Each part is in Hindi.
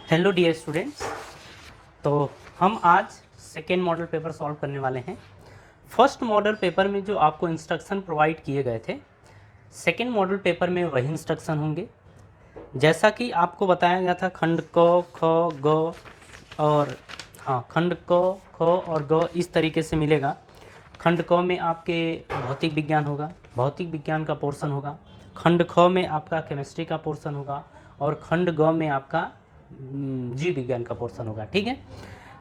Hello dear students. तो हम आज सेकेंड मॉडल पेपर सॉल्व करने वाले हैं। फर्स्ट मॉडल पेपर में जो आपको इंस्ट्रक्शन प्रोवाइड किए गए थे, सेकेंड मॉडल पेपर में वही इंस्ट्रक्शन होंगे। जैसा कि आपको बताया गया था, खंड क, ख, ग और खंड क, ख और ग इस तरीके से मिलेगा। खंड क में आपके भौतिक विज्ञान होगा, भौतिक विज्ञान का पोर्शन होगा। खंड ख में आपका केमिस्ट्री का पोर्शन होगा और खंड ग में आपका जीव विज्ञान का पोर्शन होगा। ठीक है,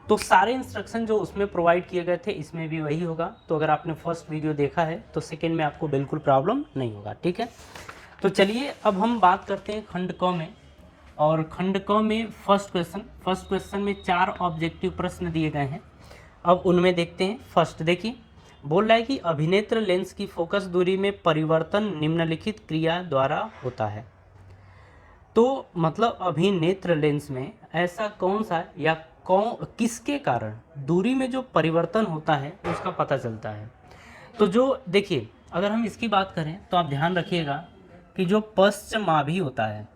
तो सारे इंस्ट्रक्शन जो उसमें प्रोवाइड किए गए थे इसमें भी वही होगा। तो अगर आपने फर्स्ट वीडियो देखा है तो सेकेंड में आपको बिल्कुल प्रॉब्लम नहीं होगा। ठीक है, तो चलिए अब हम बात करते हैं खंड क में। और खंड क में फर्स्ट क्वेश्चन में 4 ऑब्जेक्टिव प्रश्न दिए गए हैं। अब उनमें देखते हैं। फर्स्ट देखिए, बोल रहा है कि अभिनेत्र लेंस की फोकस दूरी में परिवर्तन निम्नलिखित क्रिया द्वारा होता है। तो मतलब अभिनेत्र लेंस में ऐसा कौन सा या किसके कारण दूरी में जो परिवर्तन होता है उसका पता चलता है। तो जो देखिए, अगर हम इसकी बात करें तो आप ध्यान रखिएगा कि जो पश्चमाभि होता है,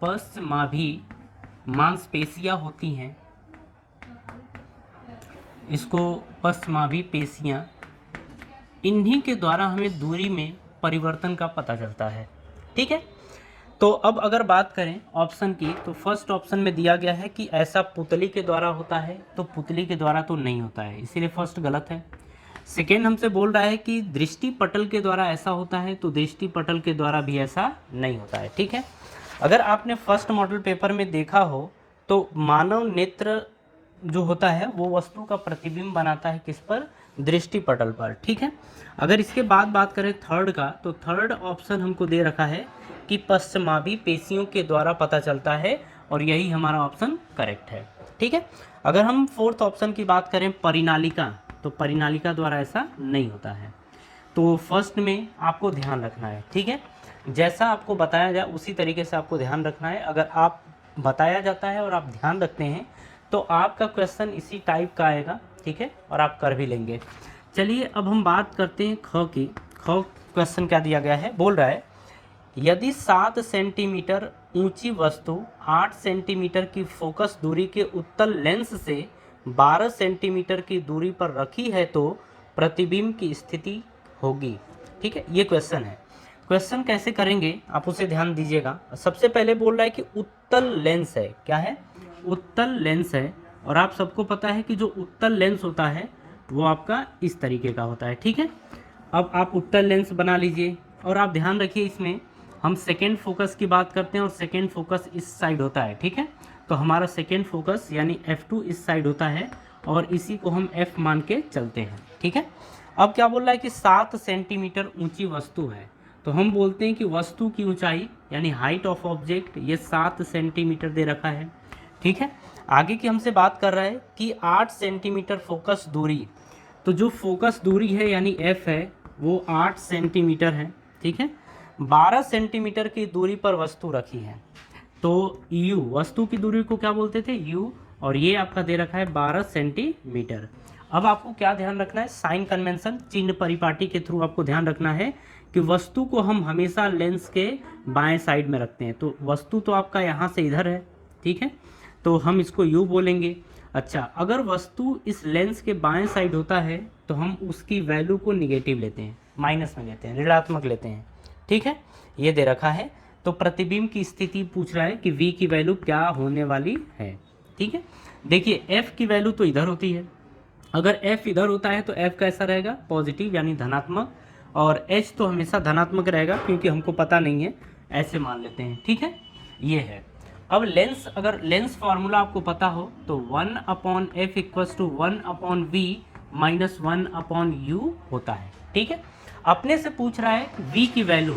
पश्चमाभि मांसपेशियां होती हैं, इसको पश्चमाभि पेशियां, इन्हीं के द्वारा हमें दूरी में परिवर्तन का पता चलता है। ठीक है, तो अब अगर बात करें ऑप्शन की, तो फर्स्ट ऑप्शन में दिया गया है कि ऐसा पुतली के द्वारा होता है, तो पुतली के द्वारा तो नहीं होता है, इसीलिए फर्स्ट गलत है। सेकेंड हमसे बोल रहा है कि दृष्टि पटल के द्वारा ऐसा होता है, तो दृष्टि पटल के द्वारा भी ऐसा नहीं होता है। ठीक है, अगर आपने फर्स्ट मॉडल पेपर में देखा हो तो मानव नेत्र जो होता है वो वस्तु का प्रतिबिंब बनाता है किस पर? दृष्टि पटल पर। ठीक है, अगर इसके बाद बात करें थर्ड का, तो थर्ड ऑप्शन हमको दे रखा है कि पश्चमाभि पेशियों के द्वारा पता चलता है, और यही हमारा ऑप्शन करेक्ट है। ठीक है, अगर हम फोर्थ ऑप्शन की बात करें परिनालिका, तो परिनालिका द्वारा ऐसा नहीं होता है। तो फर्स्ट में आपको ध्यान रखना है। ठीक है, जैसा आपको बताया जाए उसी तरीके से आपको ध्यान रखना है। अगर आप बताया जाता है और आप ध्यान रखते हैं तो आपका क्वेश्चन इसी टाइप का आएगा। ठीक है, और आप कर भी लेंगे। चलिए अब हम बात करते हैं ख की। ख क्वेश्चन क्या दिया गया है, बोल रहा है यदि 7 सेंटीमीटर ऊंची वस्तु 8 सेंटीमीटर की फोकस दूरी के उत्तल लेंस से 12 सेंटीमीटर की दूरी पर रखी है तो प्रतिबिंब की स्थिति होगी। ठीक है, ये क्वेश्चन है। क्वेश्चन कैसे करेंगे आप उसे ध्यान दीजिएगा। सबसे पहले बोल रहा है कि उत्तल लेंस है। क्या है? उत्तल लेंस है। और आप सबको पता है कि जो उत्तल लेंस होता है वो आपका इस तरीके का होता है। ठीक है, अब आप उत्तल लेंस बना लीजिए और आप ध्यान रखिए इसमें हम सेकेंड फोकस की बात करते हैं और सेकेंड फोकस इस साइड होता है। ठीक है, तो हमारा सेकेंड फोकस यानी F2 इस साइड होता है और इसी को हम F मान के चलते हैं। ठीक है, अब क्या बोल रहा है कि 7 सेंटीमीटर ऊंची वस्तु है, तो हम बोलते हैं कि वस्तु की ऊंचाई यानी हाइट ऑफ ऑब्जेक्ट ये 7 सेंटीमीटर दे रखा है। ठीक है, आगे की हमसे बात कर रहा है कि 8 सेंटीमीटर फोकस दूरी, तो जो फोकस दूरी है यानी F है वो 8 सेंटीमीटर है। ठीक है, 12 सेंटीमीटर की दूरी पर वस्तु रखी है, तो U वस्तु की दूरी को क्या बोलते थे? U, और ये आपका दे रखा है 12 सेंटीमीटर। अब आपको क्या ध्यान रखना है? साइन कन्वेंशन, चिन्ह परिपाटी के थ्रू आपको ध्यान रखना है कि वस्तु को हम हमेशा लेंस के बाएं साइड में रखते हैं। तो वस्तु तो आपका यहाँ से इधर है। ठीक है, तो हम इसको U बोलेंगे। अच्छा, अगर वस्तु इस लेंस के बाएं साइड होता है तो हम उसकी वैल्यू को निगेटिव लेते हैं, माइनस में लेते हैं, ऋणात्मक लेते हैं। ठीक है, ये दे रखा है। तो प्रतिबिंब की स्थिति पूछ रहा है कि V की वैल्यू क्या होने वाली है। ठीक है, देखिए F की वैल्यू तो इधर होती है। अगर F इधर होता है तो F कैसा रहेगा? पॉजिटिव यानी धनात्मक, और H तो हमेशा धनात्मक रहेगा क्योंकि हमको पता नहीं है, ऐसे मान लेते हैं। ठीक है, ये है। अब लेंस, अगर लेंस फार्मूला आपको पता हो तो 1/F equals to 1/V minus 1/U होता है। ठीक है, अपने से पूछ रहा है V की वैल्यू,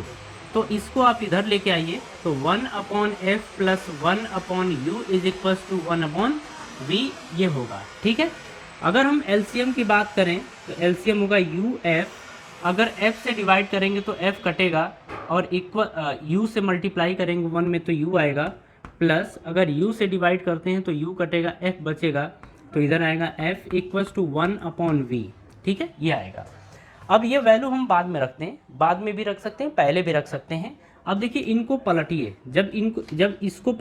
तो इसको आप इधर लेके आइए, तो 1/F plus 1/U is equals to 1/V ये होगा। ठीक है, अगर हम LCM की बात करें तो LCM होगा UF। अगर F से डिवाइड करेंगे तो F कटेगा और इक्वल U से मल्टीप्लाई करेंगे 1 में तो U आएगा, प्लस अगर U से डिवाइड करते हैं तो U कटेगा, F बचेगा, तो इधर आएगा F इक्वल्स टू 1/V। ठीक है, ये आएगा। अब ये वैल्यू हम बाद में रखते हैं, बाद में भी रख सकते हैं, पहले भी रख सकते हैं। अब देखिए इनको पलटिए, जब इसको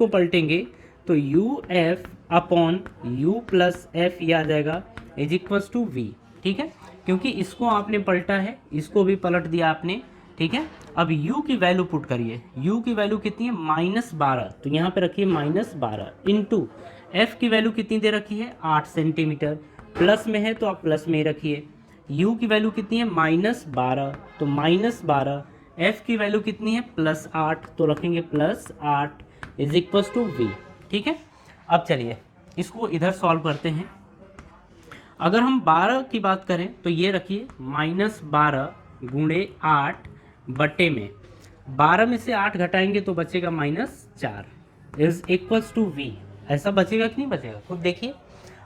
पलटेंगे तो U F upon you plus F ये आ जाएगा इज इक्वल्स टू वी। ठीक है, क्योंकि इसको आपने पलटा है, इसको भी पलट दिया आपने। ठीक है, अब u की वैल्यू पुट करिए, u की वैल्यू कितनी है -12, तो यहाँ पे रखिए -12 इंटू एफ की वैल्यू कितनी दे रखी है 8 सेंटीमीटर, प्लस में है तो आप प्लस में ही रखिए। u की वैल्यू कितनी है -12, तो -12, f की वैल्यू कितनी है +8, तो रखेंगे +8 इज इक्वल्स टू v। ठीक है, अब चलिए इसको इधर सॉल्व करते हैं। अगर हम 12 की बात करें तो ये रखिए -12 गुणे 8 बटे में 12 में से 8 घटाएंगे तो बचेगा -4 इज इक्वल्स टू v। ऐसा बचेगा कि नहीं बचेगा, खुद देखिए।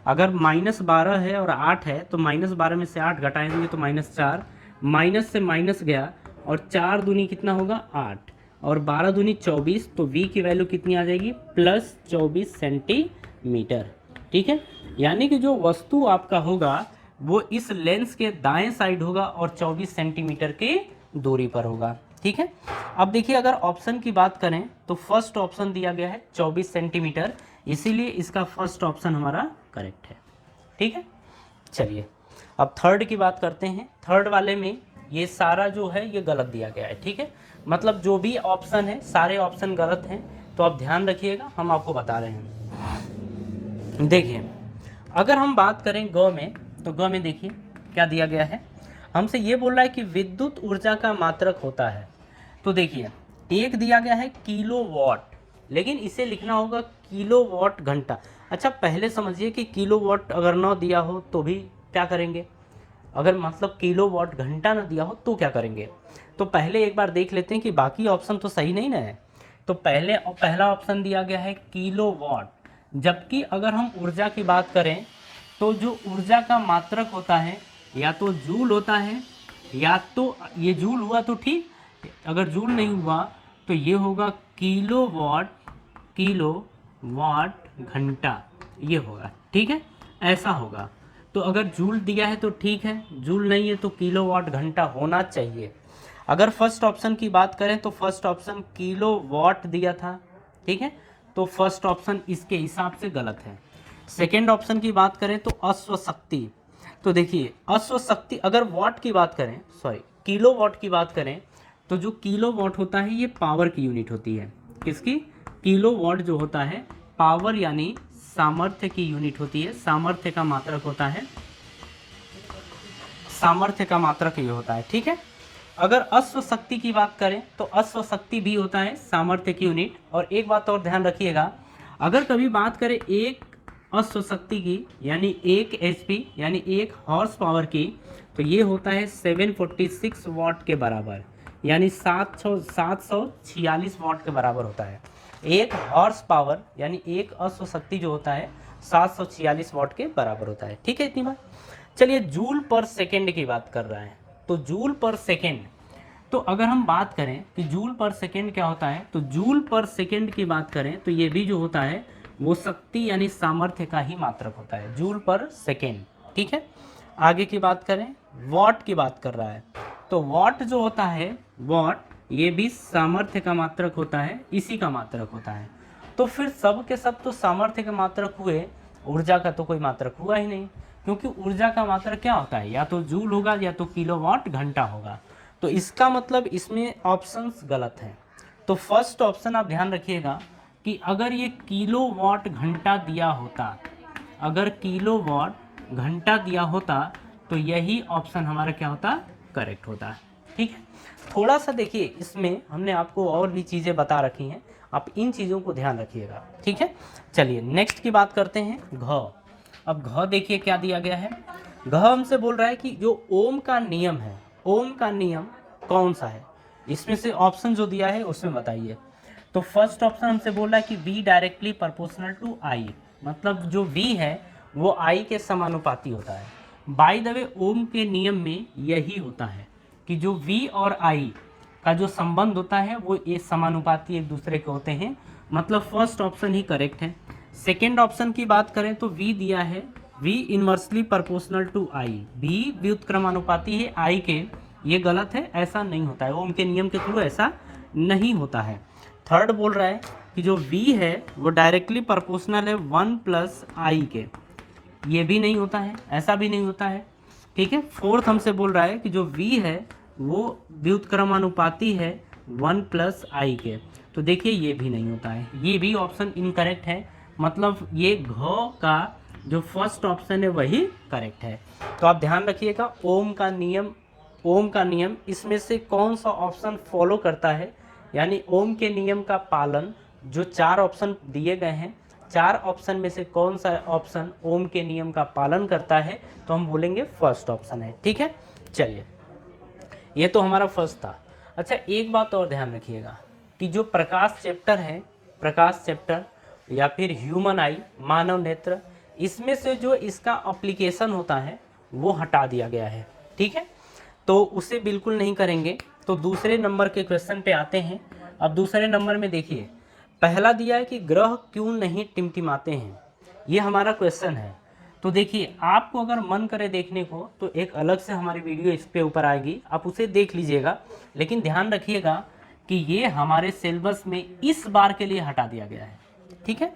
अगर -12 है और 8 है तो -12 में से 8 घटाएंगे तो -4, माइनस से माइनस गया और 4 दूनी कितना होगा 8 और 12 दूनी 24, तो v की वैल्यू कितनी आ जाएगी +24 सेंटीमीटर। ठीक है, यानी कि जो वस्तु आपका होगा वो इस लेंस के दाएं साइड होगा और 24 सेंटीमीटर की दूरी पर होगा। ठीक है, अब देखिए अगर ऑप्शन की बात करें तो फर्स्ट ऑप्शन दिया गया है 24 सेंटीमीटर, इसीलिए इसका फर्स्ट ऑप्शन हमारा करेक्ट है। ठीक है, चलिए अब थर्ड की बात करते हैं। थर्ड वाले में ये सारा जो है ये गलत दिया गया है। ठीक है, मतलब जो भी ऑप्शन है सारे ऑप्शन गलत हैं, तो आप ध्यान रखिएगा, हम आपको बता रहे हैं। देखिए अगर हम बात करें ग में, तो ग में देखिए क्या दिया गया है, हमसे ये बोल रहा है कि विद्युत ऊर्जा का मात्रक होता है। तो देखिए एक दिया गया है किलोवाट, लेकिन इसे लिखना होगा किलोवाट घंटा। अच्छा पहले समझिए कि किलोवाट अगर ना दिया हो तो भी क्या करेंगे, अगर मतलब किलोवाट घंटा ना दिया हो तो क्या करेंगे। तो पहले एक बार देख लेते हैं कि बाकी ऑप्शन तो सही नहीं ना है। तो पहला ऑप्शन दिया गया है किलोवाट, जबकि अगर हम ऊर्जा की बात करें तो जो ऊर्जा का मात्रक होता है या तो जूल होता है, या तो ये जूल हुआ तो ठीक, अगर जूल नहीं हुआ तो ये होगा किलोवाट घंटा, ये होगा। ठीक है, ऐसा होगा। तो अगर जूल दिया है तो ठीक है, जूल नहीं है तो किलोवाट घंटा होना चाहिए। अगर फर्स्ट ऑप्शन की बात करें तो फर्स्ट ऑप्शन किलोवाट दिया था। ठीक है, तो फर्स्ट ऑप्शन इसके हिसाब से गलत है। सेकेंड ऑप्शन की बात करें तो अश्वशक्ति, तो देखिए अश्वशक्ति अगर वाट की बात करें, सॉरी किलोवाट की बात करें, तो जो किलोवाट होता है ये पावर की यूनिट होती है। किसकी, किलोवाट जो होता है पावर यानी सामर्थ्य की यूनिट होती है, सामर्थ्य का मात्रक होता है, सामर्थ्य का मात्रक ये होता है। ठीक है, अगर अश्वशक्ति की बात करें तो अश्वशक्ति भी होता है सामर्थ्य की यूनिट। और एक बात और ध्यान रखिएगा, अगर कभी बात करें एक अश्वशक्ति की यानी 1 HP यानी 1 हॉर्स पावर की, तो ये होता है 746 वाट के बराबर, यानी 746 वाट के बराबर होता है। 1 हॉर्स पावर यानी एक अश्वशक्ति जो होता है 746 वाट के बराबर होता है। ठीक है, इतनी बात। चलिए जूल पर सेकेंड की बात कर रहा है, तो जूल पर सेकेंड, तो अगर हम बात करें कि जूल पर सेकेंड क्या होता है, तो जूल पर सेकेंड की बात करें तो ये भी जो होता है वो शक्ति यानी सामर्थ्य का ही मात्रक होता है, जूल पर सेकेंड। ठीक है, आगे की बात करें वॉट की बात कर रहा है, तो वॉट जो होता है वॉट ये भी सामर्थ्य का मात्रक होता है, इसी का मात्रक होता है। तो फिर सब के सब तो सामर्थ्य के मात्रक हुए, ऊर्जा का तो कोई मात्रक हुआ ही नहीं, क्योंकि ऊर्जा का मात्रक क्या होता है, या तो जूल होगा या तो किलोवाट घंटा होगा। तो इसका मतलब इसमें ऑप्शंस गलत हैं। तो फर्स्ट ऑप्शन आप ध्यान रखिएगा कि अगर ये किलोवाट घंटा दिया होता, अगर किलोवाट घंटा दिया होता तो यही ऑप्शन हमारा क्या होता, करेक्ट होता। ठीक है, थोड़ा सा देखिए इसमें हमने आपको और भी चीज़ें बता रखी हैं, आप इन चीज़ों को ध्यान रखिएगा। ठीक है, चलिए नेक्स्ट की बात करते हैं घ। अब घ देखिए क्या दिया गया है, घ हमसे बोल रहा है कि जो ओम का नियम है, ओम का नियम कौन सा है, इसमें से ऑप्शन जो दिया है उसमें बताइए। तो फर्स्ट ऑप्शन हमसे बोल रहा है कि V directly proportional to I, मतलब जो V है वो I के समानुपाती होता है। बाय द वे ओम के नियम में यही होता है कि जो V और I का जो संबंध होता है वो ये समानुपाती एक दूसरे के होते हैं, मतलब फर्स्ट ऑप्शन ही करेक्ट है। सेकेंड ऑप्शन की बात करें तो V दिया है V inversely proportional to I, V व्युत्क्रमानुपाती है I के, ये गलत है, ऐसा नहीं होता है, ओम के नियम के थ्रू ऐसा नहीं होता है। थर्ड बोल रहा है कि जो v है वो डायरेक्टली प्रोपोर्शनल है 1 प्लस आई के, ये भी नहीं होता है, ऐसा भी नहीं होता है। ठीक है। फोर्थ हमसे बोल रहा है कि जो v है वो व्युत्क्रमानुपाती है 1 प्लस आई के, तो देखिए ये भी नहीं होता है, ये भी ऑप्शन इनकरेक्ट है। मतलब ये घ का जो फर्स्ट ऑप्शन है वही करेक्ट है। तो आप ध्यान रखिएगा, ओम का नियम इसमें से कौन सा ऑप्शन फॉलो करता है, यानी ओम के नियम का पालन, जो 4 ऑप्शन दिए गए हैं 4 ऑप्शन में से कौन सा ऑप्शन ओम के नियम का पालन करता है, तो हम बोलेंगे फर्स्ट ऑप्शन है। ठीक है। चलिए, ये तो हमारा फर्स्ट था। अच्छा, एक बात और ध्यान रखिएगा कि जो प्रकाश चैप्टर है, प्रकाश चैप्टर या फिर ह्यूमन आई, मानव नेत्र, इसमें से जो इसका एप्लीकेशन होता है वो हटा दिया गया है। ठीक है, तो उसे बिल्कुल नहीं करेंगे। तो दूसरे नंबर के क्वेश्चन पे आते हैं। अब दूसरे नंबर में देखिए, पहला दिया है कि ग्रह क्यों नहीं टिमटिमाते हैं, ये हमारा क्वेश्चन है। तो देखिए, आपको अगर मन करे देखने को तो एक अलग से हमारी वीडियो इस पे ऊपर आएगी, आप उसे देख लीजिएगा। लेकिन ध्यान रखिएगा कि ये हमारे सिलेबस में इस बार के लिए हटा दिया गया है। ठीक है।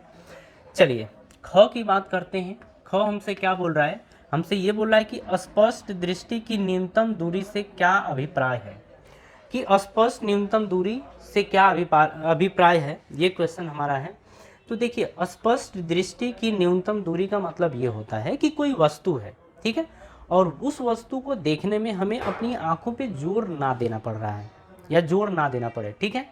चलिए, ख की बात करते हैं। ख हमसे क्या बोल रहा है, हमसे ये बोल रहा है कि स्पष्ट दृष्टि की न्यूनतम दूरी से क्या अभिप्राय है, कि स्पष्ट न्यूनतम दूरी से क्या अभिप्राय है, ये क्वेश्चन हमारा है। तो देखिए, स्पष्ट दृष्टि की न्यूनतम दूरी का मतलब ये होता है कि कोई वस्तु है, ठीक है, और उस वस्तु को देखने में हमें अपनी आंखों पे जोर ना देना पड़ रहा है या जोर ना देना पड़े। ठीक है,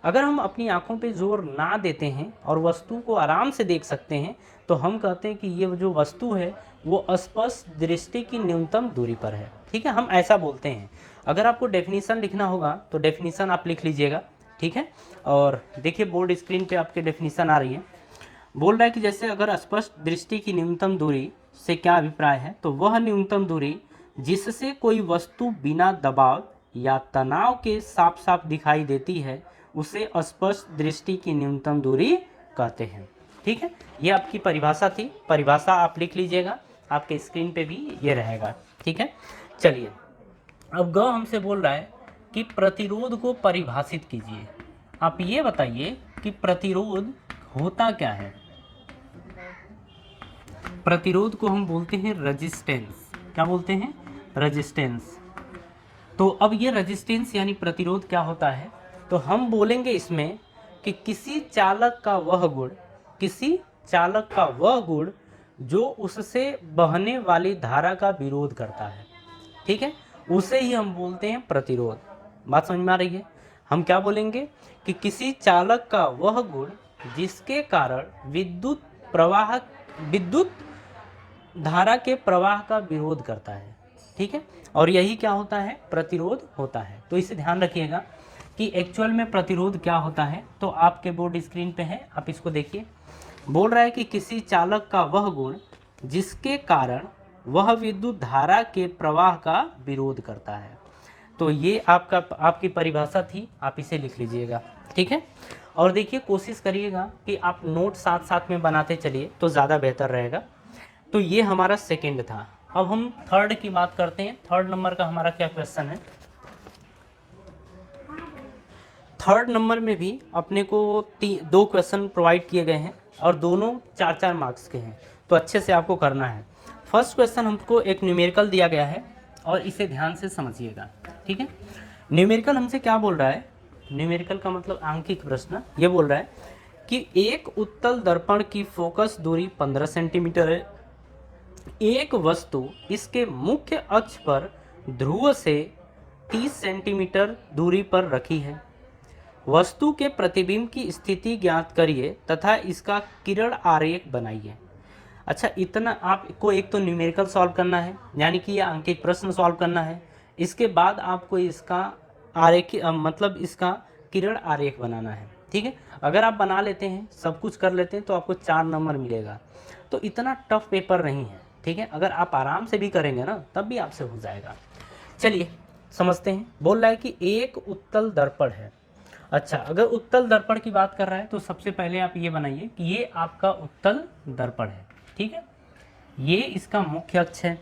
अगर हम अपनी आंखों पे जोर ना देते हैं और वस्तु को आराम से देख सकते हैं, तो हम कहते हैं कि ये जो वस्तु है वो स्पष्ट दृष्टि की न्यूनतम दूरी पर है। ठीक है, हम ऐसा बोलते हैं। अगर आपको डेफिनीशन लिखना होगा तो डेफिनीशन आप लिख लीजिएगा। ठीक है, और देखिए बोर्ड स्क्रीन पे आपके डेफिनीशन आ रही है। बोल रहा है कि जैसे अगर स्पष्ट दृष्टि की न्यूनतम दूरी से क्या अभिप्राय है, तो वह न्यूनतम दूरी जिससे कोई वस्तु बिना दबाव या तनाव के साफ साफ दिखाई देती है उसे स्पष्ट दृष्टि की न्यूनतम दूरी कहते हैं। ठीक है, ये आपकी परिभाषा थी, परिभाषा आप लिख लीजिएगा, आपके स्क्रीन पे भी ये रहेगा। ठीक है। चलिए, अब ग हमसे बोल रहा है कि प्रतिरोध को परिभाषित कीजिए। आप ये बताइए कि प्रतिरोध होता क्या है। प्रतिरोध को हम बोलते हैं रेजिस्टेंस। क्या बोलते हैं? रेजिस्टेंस। तो अब ये रेजिस्टेंस यानी प्रतिरोध क्या होता है, तो हम बोलेंगे इसमें कि किसी चालक का वह गुण जो उससे बहने वाली धारा का विरोध करता है। ठीक है, उसे ही हम बोलते हैं प्रतिरोध। बात समझ में आ रही है? हम क्या बोलेंगे कि किसी चालक का वह गुण जिसके कारण विद्युत धारा के प्रवाह का विरोध करता है। ठीक है, और यही क्या होता है? प्रतिरोध होता है। तो इसे ध्यान रखिएगा कि एक्चुअल में प्रतिरोध क्या होता है। तो आपके बोर्ड स्क्रीन पे है, आप इसको देखिए। बोल रहा है कि किसी चालक का वह गुण जिसके कारण वह विद्युत धारा के प्रवाह का विरोध करता है। तो ये आपकी परिभाषा थी, आप इसे लिख लीजिएगा। ठीक है, और देखिए कोशिश करिएगा कि आप नोट साथ साथ में बनाते चलिए तो ज़्यादा बेहतर रहेगा। तो ये हमारा सेकंड था। अब हम थर्ड की बात करते हैं। थर्ड नंबर का हमारा क्या क्वेश्चन है। थर्ड नंबर में भी अपने को 2 क्वेश्चन प्रोवाइड किए गए हैं और दोनों 4-4 मार्क्स के हैं, तो अच्छे से आपको करना है। फर्स्ट क्वेश्चन हमको एक न्यूमेरिकल दिया गया है और इसे ध्यान से समझिएगा। ठीक है, न्यूमेरिकल हमसे क्या बोल रहा है, न्यूमेरिकल का मतलब आंकिक प्रश्न। ये बोल रहा है कि एक उत्तल दर्पण की फोकस दूरी 15 सेंटीमीटर है। एक वस्तु इसके मुख्य अक्ष पर ध्रुव से 30 सेंटीमीटर दूरी पर रखी है। वस्तु के प्रतिबिंब की स्थिति ज्ञात करिए तथा इसका किरण आरेख बनाइए। अच्छा, इतना आपको एक तो न्यूमेरिकल सॉल्व करना है, यानी कि यह अंकित प्रश्न सॉल्व करना है। इसके बाद आपको इसका आरेख मतलब इसका किरण आरेख बनाना है। ठीक है, अगर आप बना लेते हैं, सब कुछ कर लेते हैं, तो आपको 4 नंबर मिलेगा। तो इतना टफ पेपर नहीं है। ठीक है, अगर आप आराम से भी करेंगे ना तब भी आपसे हो जाएगा। चलिए समझते हैं। बोल रहा है कि एक उत्तल दर्पण है। अच्छा, अगर उत्तल दर्पण की बात कर रहा है तो सबसे पहले आप ये बनाइए कि ये आपका उत्तल दर्पण है। ठीक है, ये इसका मुख्य अक्ष है।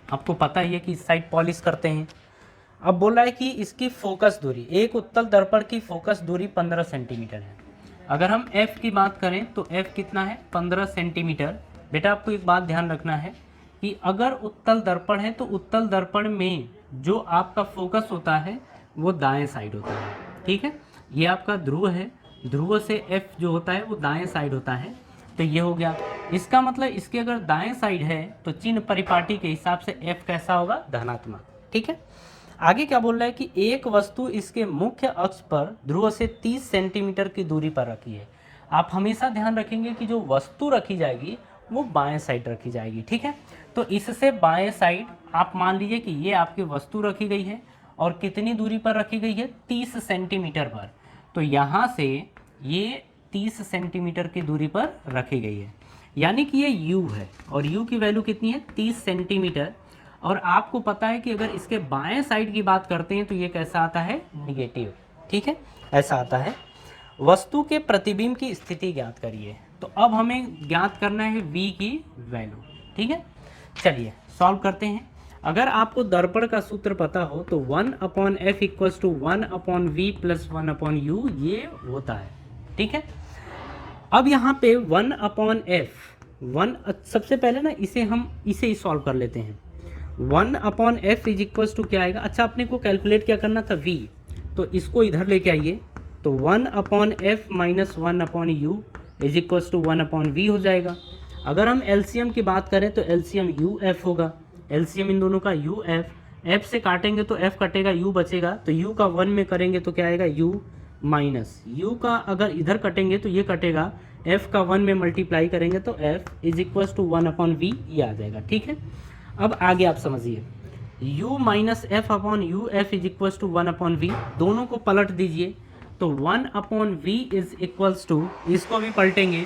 आपको पता ही है कि इस साइड पॉलिश करते हैं। अब बोल रहा है कि इसकी फोकस दूरी, एक उत्तल दर्पण की फोकस दूरी 15 सेंटीमीटर है। अगर हम f की बात करें तो f कितना है, 15 सेंटीमीटर। बेटा आपको एक बात ध्यान रखना है कि अगर उत्तल दर्पण है तो उत्तल दर्पण में जो आपका फोकस होता है वो दाएं साइड होता है, ठीक है। ये आपका ध्रुव है, ध्रुव से f जो होता है वो दाएं साइड होता है। तो ये हो गया, इसका मतलब इसके अगर दाएं साइड है तो चिन्ह परिपाटी के हिसाब से f कैसा होगा, धनात्मक, ठीक है। आगे क्या बोल रहा है कि एक वस्तु इसके मुख्य अक्ष पर ध्रुव से 30 सेंटीमीटर की दूरी पर रखी है। आप हमेशा ध्यान रखेंगे कि जो वस्तु रखी जाएगी वो बाएं साइड रखी जाएगी, ठीक है। तो इससे बाएं साइड आप मान लीजिए कि ये आपकी वस्तु रखी गई है और कितनी दूरी पर रखी गई है, 30 सेंटीमीटर पर। तो यहाँ से ये 30 सेंटीमीटर की दूरी पर रखी गई है, यानी कि ये u है और u की वैल्यू कितनी है, 30 सेंटीमीटर। और आपको पता है कि अगर इसके बाएं साइड की बात करते हैं तो ये कैसा आता है, निगेटिव, ठीक है, ऐसा आता है। वस्तु के प्रतिबिंब की स्थिति ज्ञात करिए। तो अब हमें ज्ञात करना है v की वैल्यू, ठीक है। चलिए सॉल्व करते हैं। अगर आपको दर्पण का सूत्र पता हो तो 1/f equals to 1/v plus 1/u ये होता है, ठीक है। अब यहाँ पे 1/f सबसे पहले ना हम इसे ही सॉल्व कर लेते हैं। 1/f इज इक्वल्स टू क्या आएगा, अच्छा अपने को कैलकुलेट क्या करना था, v, तो इसको इधर लेके आइए। तो 1/f minus 1/u is equals to 1/v हो जाएगा। अगर हम एलसीएम की बात करें तो एलसीएम uf होगा, एलसीएम इन दोनों का uf, f से काटेंगे तो f कटेगा, u बचेगा, तो u का 1 में करेंगे तो क्या आएगा, u माइनस u का अगर इधर कटेंगे तो ये कटेगा, f का 1 में मल्टीप्लाई करेंगे तो f is equals to 1/v ये आ जाएगा, ठीक है। अब आगे आप समझिए, u minus f/uf is equals to 1/v, दोनों को पलट दीजिए तो 1/v इज इक्वल्स टू, इसको भी पलटेंगे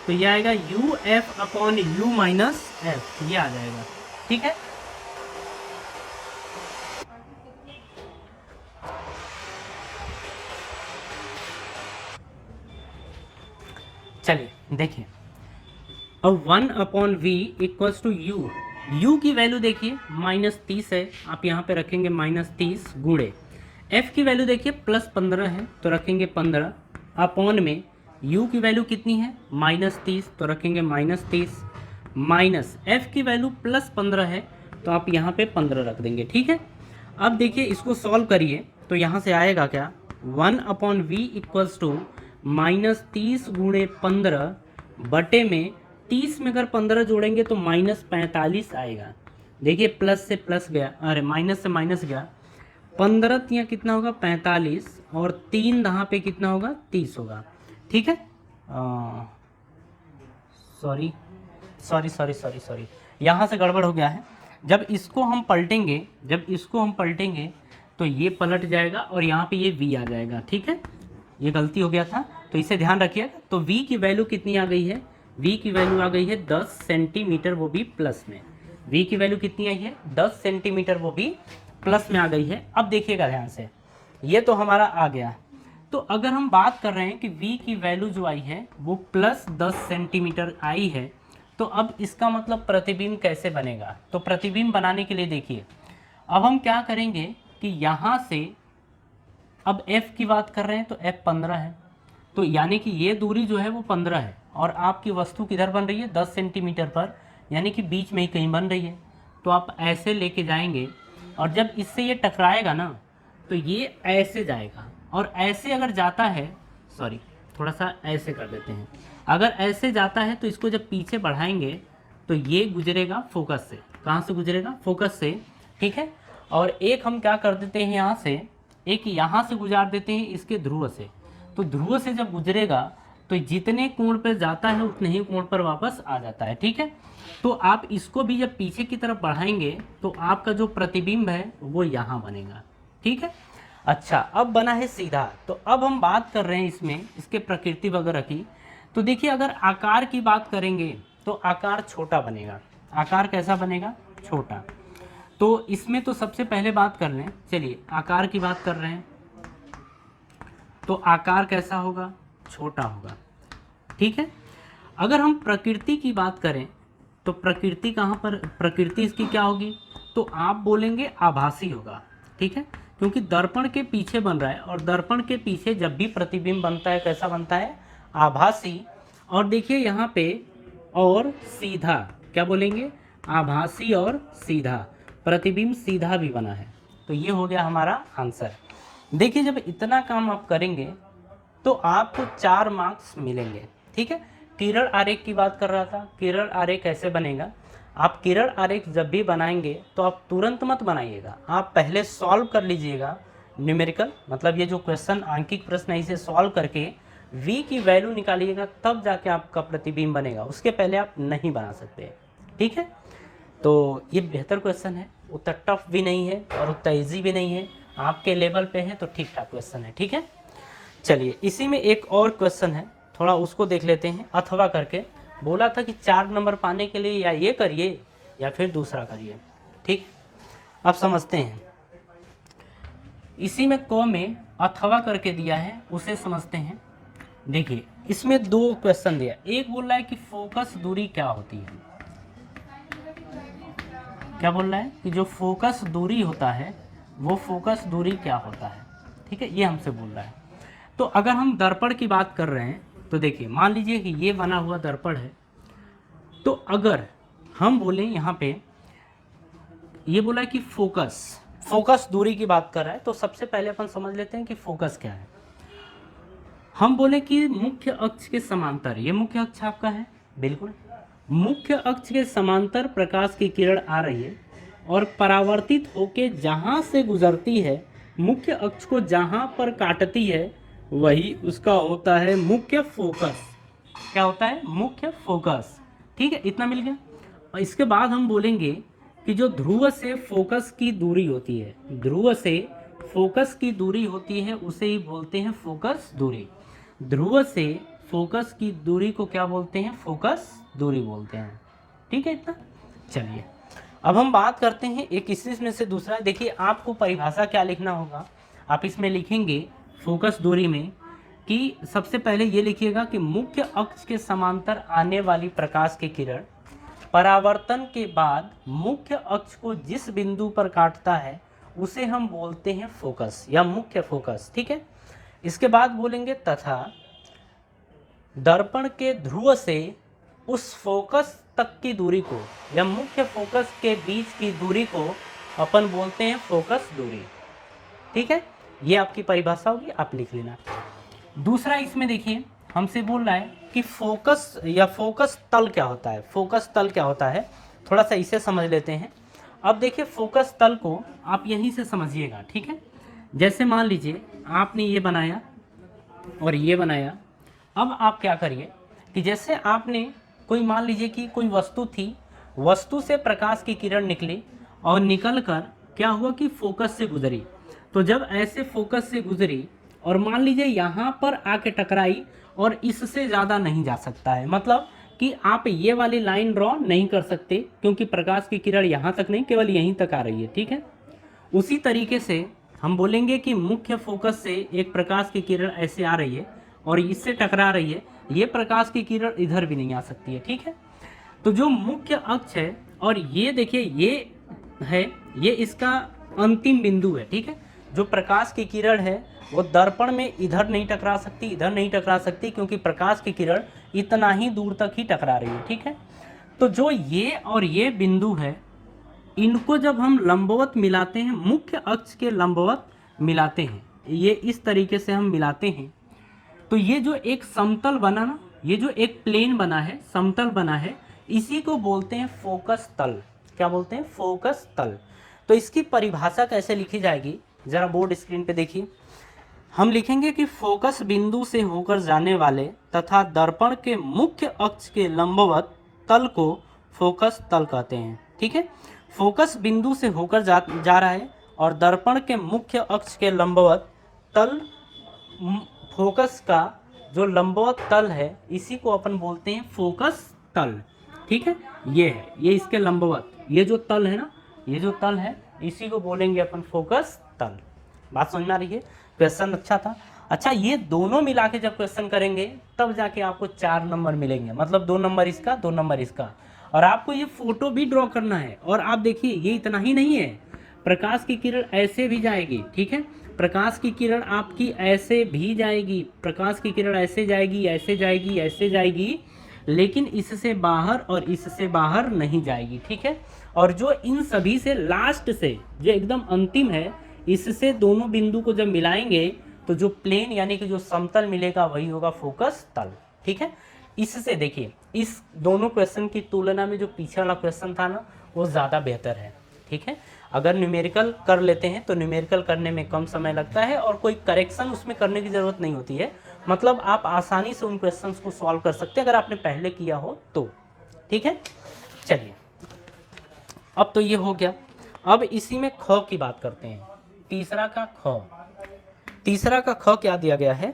तो ये आएगा uf/u माइनस f, ये आ जाएगा, ठीक है। चलिए देखिए, अब 1/v इक्वल्स टू u की वैल्यू देखिए -30 है, आप यहाँ पे रखेंगे -30 गुणे f की वैल्यू देखिए +15 है तो रखेंगे 15 अपॉन में u की वैल्यू कितनी है -30 तो रखेंगे -30 माइनस f की वैल्यू +15 है तो आप यहाँ पे 15 रख देंगे, ठीक है। अब देखिए इसको सॉल्व करिए तो यहाँ से आएगा क्या, 1/v इक्वल्स टू -30 गुणे 15 बटे में 30 में अगर 15 जोड़ेंगे तो -45 आएगा। देखिए प्लस से प्लस गया, अरे माइनस से माइनस गया, 15 यहाँ कितना होगा 45 और 3 दहाँ पे कितना होगा 30 होगा, ठीक है। सॉरी यहाँ से गड़बड़ हो गया है। जब इसको हम पलटेंगे तो ये पलट जाएगा और यहाँ पे ये v आ जाएगा, ठीक है। ये गलती हो गया था तो इसे ध्यान रखिएगा। तो v की वैल्यू कितनी आ गई है, v की वैल्यू आ गई है 10 सेंटीमीटर, वो भी प्लस में। v की वैल्यू कितनी आई है 10 सेंटीमीटर, वो भी प्लस में आ गई है। अब देखिएगा ध्यान से, ये तो हमारा आ गया। तो अगर हम बात कर रहे हैं कि v की वैल्यू जो आई है वो +10 सेंटीमीटर आई है, तो अब इसका मतलब प्रतिबिंब कैसे बनेगा। तो प्रतिबिंब बनाने के लिए देखिए, अब हम क्या करेंगे कि यहाँ से, अब f की बात कर रहे हैं तो f 15 है, तो यानी कि ये दूरी जो है वो 15 है और आपकी वस्तु किधर बन रही है 10 सेंटीमीटर पर, यानी कि बीच में ही कहीं बन रही है। तो आप ऐसे लेके जाएंगे और जब इससे ये टकराएगा ना तो ये ऐसे जाएगा, और ऐसे अगर जाता है, सॉरी थोड़ा सा ऐसे कर देते हैं, अगर ऐसे जाता है तो इसको जब पीछे बढ़ाएंगे तो ये गुजरेगा फोकस से। कहाँ से गुजरेगा, फोकस से, ठीक है। और एक हम क्या कर देते हैं यहाँ से, एक यहाँ से गुजार देते हैं इसके ध्रुव से। तो ध्रुव से जब गुजरेगा तो जितने कोण पर जाता है उतने ही कोण पर वापस आ जाता है, ठीक है। तो आप इसको भी जब पीछे की तरफ बढ़ाएंगे तो आपका जो प्रतिबिंब है वो यहाँ बनेगा, ठीक है। अच्छा अब बना है सीधा, तो अब हम बात कर रहे हैं इसमें इसके प्रकृति वगैरह की। तो देखिए अगर आकार की बात करेंगे तो आकार छोटा बनेगा। आकार कैसा बनेगा, छोटा। तो इसमें तो सबसे पहले बात कर लें, चलिए आकार की बात कर रहे हैं तो आकार कैसा होगा, छोटा होगा, ठीक है। अगर हम प्रकृति की बात करें तो प्रकृति कहाँ पर, प्रकृति इसकी क्या होगी, तो आप बोलेंगे आभासी होगा। ठीक है, क्योंकि दर्पण के पीछे बन रहा है, और दर्पण के पीछे जब भी प्रतिबिंब बनता है कैसा बनता है, आभासी। और देखिए यहाँ पे और सीधा, क्या बोलेंगे, आभासी और सीधा, प्रतिबिंब सीधा भी बना है। तो ये हो गया हमारा आंसर। देखिए जब इतना काम आप करेंगे तो आपको 4 मार्क्स मिलेंगे, ठीक है। किरण आरेख की बात कर रहा था, किरण आरेख कैसे बनेगा, आप किरण आरेख जब भी बनाएंगे तो आप तुरंत मत बनाइएगा, आप पहले सॉल्व कर लीजिएगा न्यूमेरिकल, मतलब ये जो क्वेश्चन आंकिक प्रश्न है इसे सॉल्व करके v की वैल्यू निकालिएगा, तब जाके आपका प्रतिबिंब बनेगा, उसके पहले आप नहीं बना सकते, ठीक है। तो ये बेहतर क्वेश्चन है, उतना टफ भी नहीं है और उतना ईजी भी नहीं है, आपके लेवल पे है, तो ठीक ठाक क्वेश्चन है, ठीक है। चलिए इसी में एक और क्वेश्चन है, थोड़ा उसको देख लेते हैं। अथवा करके बोला था कि 4 नंबर पाने के लिए या ये करिए या फिर दूसरा करिए, ठीक। अब समझते हैं, इसी में क में अथवा करके दिया है, उसे समझते हैं। देखिए इसमें 2 क्वेश्चन दिया, एक बोल रहा है कि फोकस दूरी क्या होती है, क्या बोल रहा है कि जो फोकस दूरी होता है वो फोकस दूरी क्या होता है, ठीक है, ये हमसे बोल रहा है। तो अगर हम दर्पण की बात कर रहे हैं तो देखिए मान लीजिए कि ये बना हुआ दर्पण है, तो अगर हम बोलें यहाँ पे, ये बोला है कि फोकस दूरी की बात कर रहा है, तो सबसे पहले अपन समझ लेते हैं कि फोकस क्या है। हम बोले कि मुख्य अक्ष के समांतर, ये मुख्य अक्ष आपका है, बिल्कुल मुख्य अक्ष के समांतर प्रकाश की किरण आ रही है और परावर्तित होके जहाँ से गुजरती है, मुख्य अक्ष को जहाँ पर काटती है वही उसका होता है मुख्य फोकस। क्या होता है, मुख्य फोकस, ठीक है, इतना मिल गया। और इसके बाद हम बोलेंगे कि जो ध्रुव से फोकस की दूरी होती है, ध्रुव से फोकस की दूरी होती है उसे ही बोलते हैं फोकस दूरी। ध्रुव से फोकस की दूरी को क्या बोलते हैं, फोकस दूरी बोलते हैं, ठीक है इतना। चलिए अब हम बात करते हैं एक इसी में से दूसरा। देखिए आपको परिभाषा क्या लिखना होगा, आप इसमें लिखेंगे फोकस दूरी में कि सबसे पहले ये लिखिएगा कि मुख्य अक्ष के समांतर आने वाली प्रकाश की किरण परावर्तन के बाद मुख्य अक्ष को जिस बिंदु पर काटता है उसे हम बोलते हैं फोकस या मुख्य फोकस, ठीक है। इसके बाद बोलेंगे तथा दर्पण के ध्रुव से उस फोकस तक की दूरी को या मुख्य फोकस के बीच की दूरी को अपन बोलते हैं फोकस दूरी, ठीक है। ये आपकी परिभाषा होगी, आप लिख लेना। दूसरा इसमें देखिए हमसे बोल रहा है कि फोकस या फोकस तल क्या होता है, फोकस तल क्या होता है, थोड़ा सा इसे समझ लेते हैं। अब देखिए फोकस तल को आप यहीं से समझिएगा, ठीक है। जैसे मान लीजिए आपने ये बनाया और ये बनाया, अब आप क्या करिए कि जैसे आपने कोई मान लीजिए कि कोई वस्तु थी, वस्तु से प्रकाश की किरण निकली और निकल कर क्या हुआ कि फोकस से गुजरी। तो जब ऐसे फोकस से गुजरी और मान लीजिए यहाँ पर आके टकराई और इससे ज़्यादा नहीं जा सकता है, मतलब कि आप ये वाली लाइन ड्रॉ नहीं कर सकते क्योंकि प्रकाश की किरण यहाँ तक नहीं, केवल यहीं तक आ रही है, ठीक है। उसी तरीके से हम बोलेंगे कि मुख्य फोकस से एक प्रकाश की किरण ऐसे आ रही है और इससे टकरा रही है, ये प्रकाश की किरण इधर भी नहीं आ सकती है, ठीक है। तो जो मुख्य अक्ष है और ये देखिए ये है, ये इसका अंतिम बिंदु है, ठीक है। जो प्रकाश की किरण है वो दर्पण में इधर नहीं टकरा सकती, इधर नहीं टकरा सकती, क्योंकि प्रकाश की किरण इतना ही दूर तक ही टकरा रही है, ठीक है। तो जो ये और ये बिंदु है, इनको जब हम लंबवत मिलाते हैं, मुख्य अक्ष के लंबवत मिलाते हैं, ये इस तरीके से हम मिलाते हैं, तो ये जो एक समतल बना ना, ये जो एक प्लेन बना है, समतल बना है, इसी को बोलते हैं फोकस तल। क्या बोलते हैं, फोकस तल। तो इसकी परिभाषा कैसे लिखी जाएगी, जरा बोर्ड स्क्रीन पे देखिए। हम लिखेंगे कि फोकस बिंदु से होकर जाने वाले तथा दर्पण के मुख्य अक्ष के लंबवत तल को फोकस तल कहते हैं, ठीक है। फोकस बिंदु से होकर जा रहा है और दर्पण के मुख्य अक्ष के लंबवत तल, फोकस का जो लंबवत तल है इसी को अपन बोलते हैं फोकस तल, ठीक है। ये है, ये इसके लंबवत, ये जो तल है ना, ये जो तल है इसी को बोलेंगे अपन फोकस तल। बात समझ में आ रही है, क्वेश्चन अच्छा था। अच्छा ये दोनों मिला के जब क्वेश्चन करेंगे तब जाके आपको 4 नंबर मिलेंगे, मतलब 2 नंबर इसका 2 नंबर इसका। और आपको ये फोटो भी ड्रॉ करना है। और आप देखिए ये इतना ही नहीं है, प्रकाश की किरण ऐसे भी जाएगी, ठीक है, प्रकाश की किरण आपकी ऐसे भी जाएगी, प्रकाश की किरण ऐसे जाएगी, ऐसे जाएगी, ऐसे जाएगी, लेकिन इससे बाहर और इससे बाहर नहीं जाएगी, ठीक है। और जो इन सभी से लास्ट से जो एकदम अंतिम है, इससे दोनों बिंदु को जब मिलाएंगे तो जो प्लेन यानी कि जो समतल मिलेगा वही होगा फोकस तल, ठीक है। इससे देखिए, इस दोनों क्वेश्चन की तुलना में जो पीछे वाला क्वेश्चन था ना, वो ज़्यादा बेहतर है, ठीक है। अगर न्यूमेरिकल कर लेते हैं तो न्यूमेरिकल करने में कम समय लगता है और कोई करेक्शन उसमें करने की ज़रूरत नहीं होती है, मतलब आप आसानी से उन क्वेश्चंस को सॉल्व कर सकते हैं अगर आपने पहले किया हो तो, ठीक है। चलिए, अब तो ये हो गया। अब इसी में ख की बात करते हैं। तीसरा का ख क्या दिया गया है,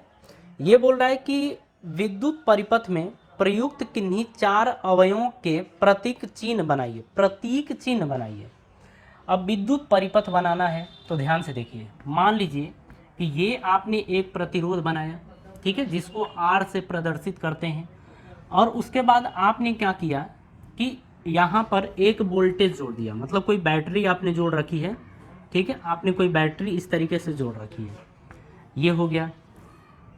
ये बोल रहा है कि विद्युत परिपथ में प्रयुक्त किन्हीं 4 अवयवों के प्रतीक चिन्ह बनाइए। अब विद्युत परिपथ बनाना है तो ध्यान से देखिए, मान लीजिए कि ये आपने एक प्रतिरोध बनाया, ठीक है, जिसको R से प्रदर्शित करते हैं, और उसके बाद आपने क्या किया कि यहाँ पर एक वोल्टेज जोड़ दिया, मतलब कोई बैटरी आपने जोड़ रखी है, ठीक है, आपने कोई बैटरी इस तरीके से जोड़ रखी है, ये हो गया।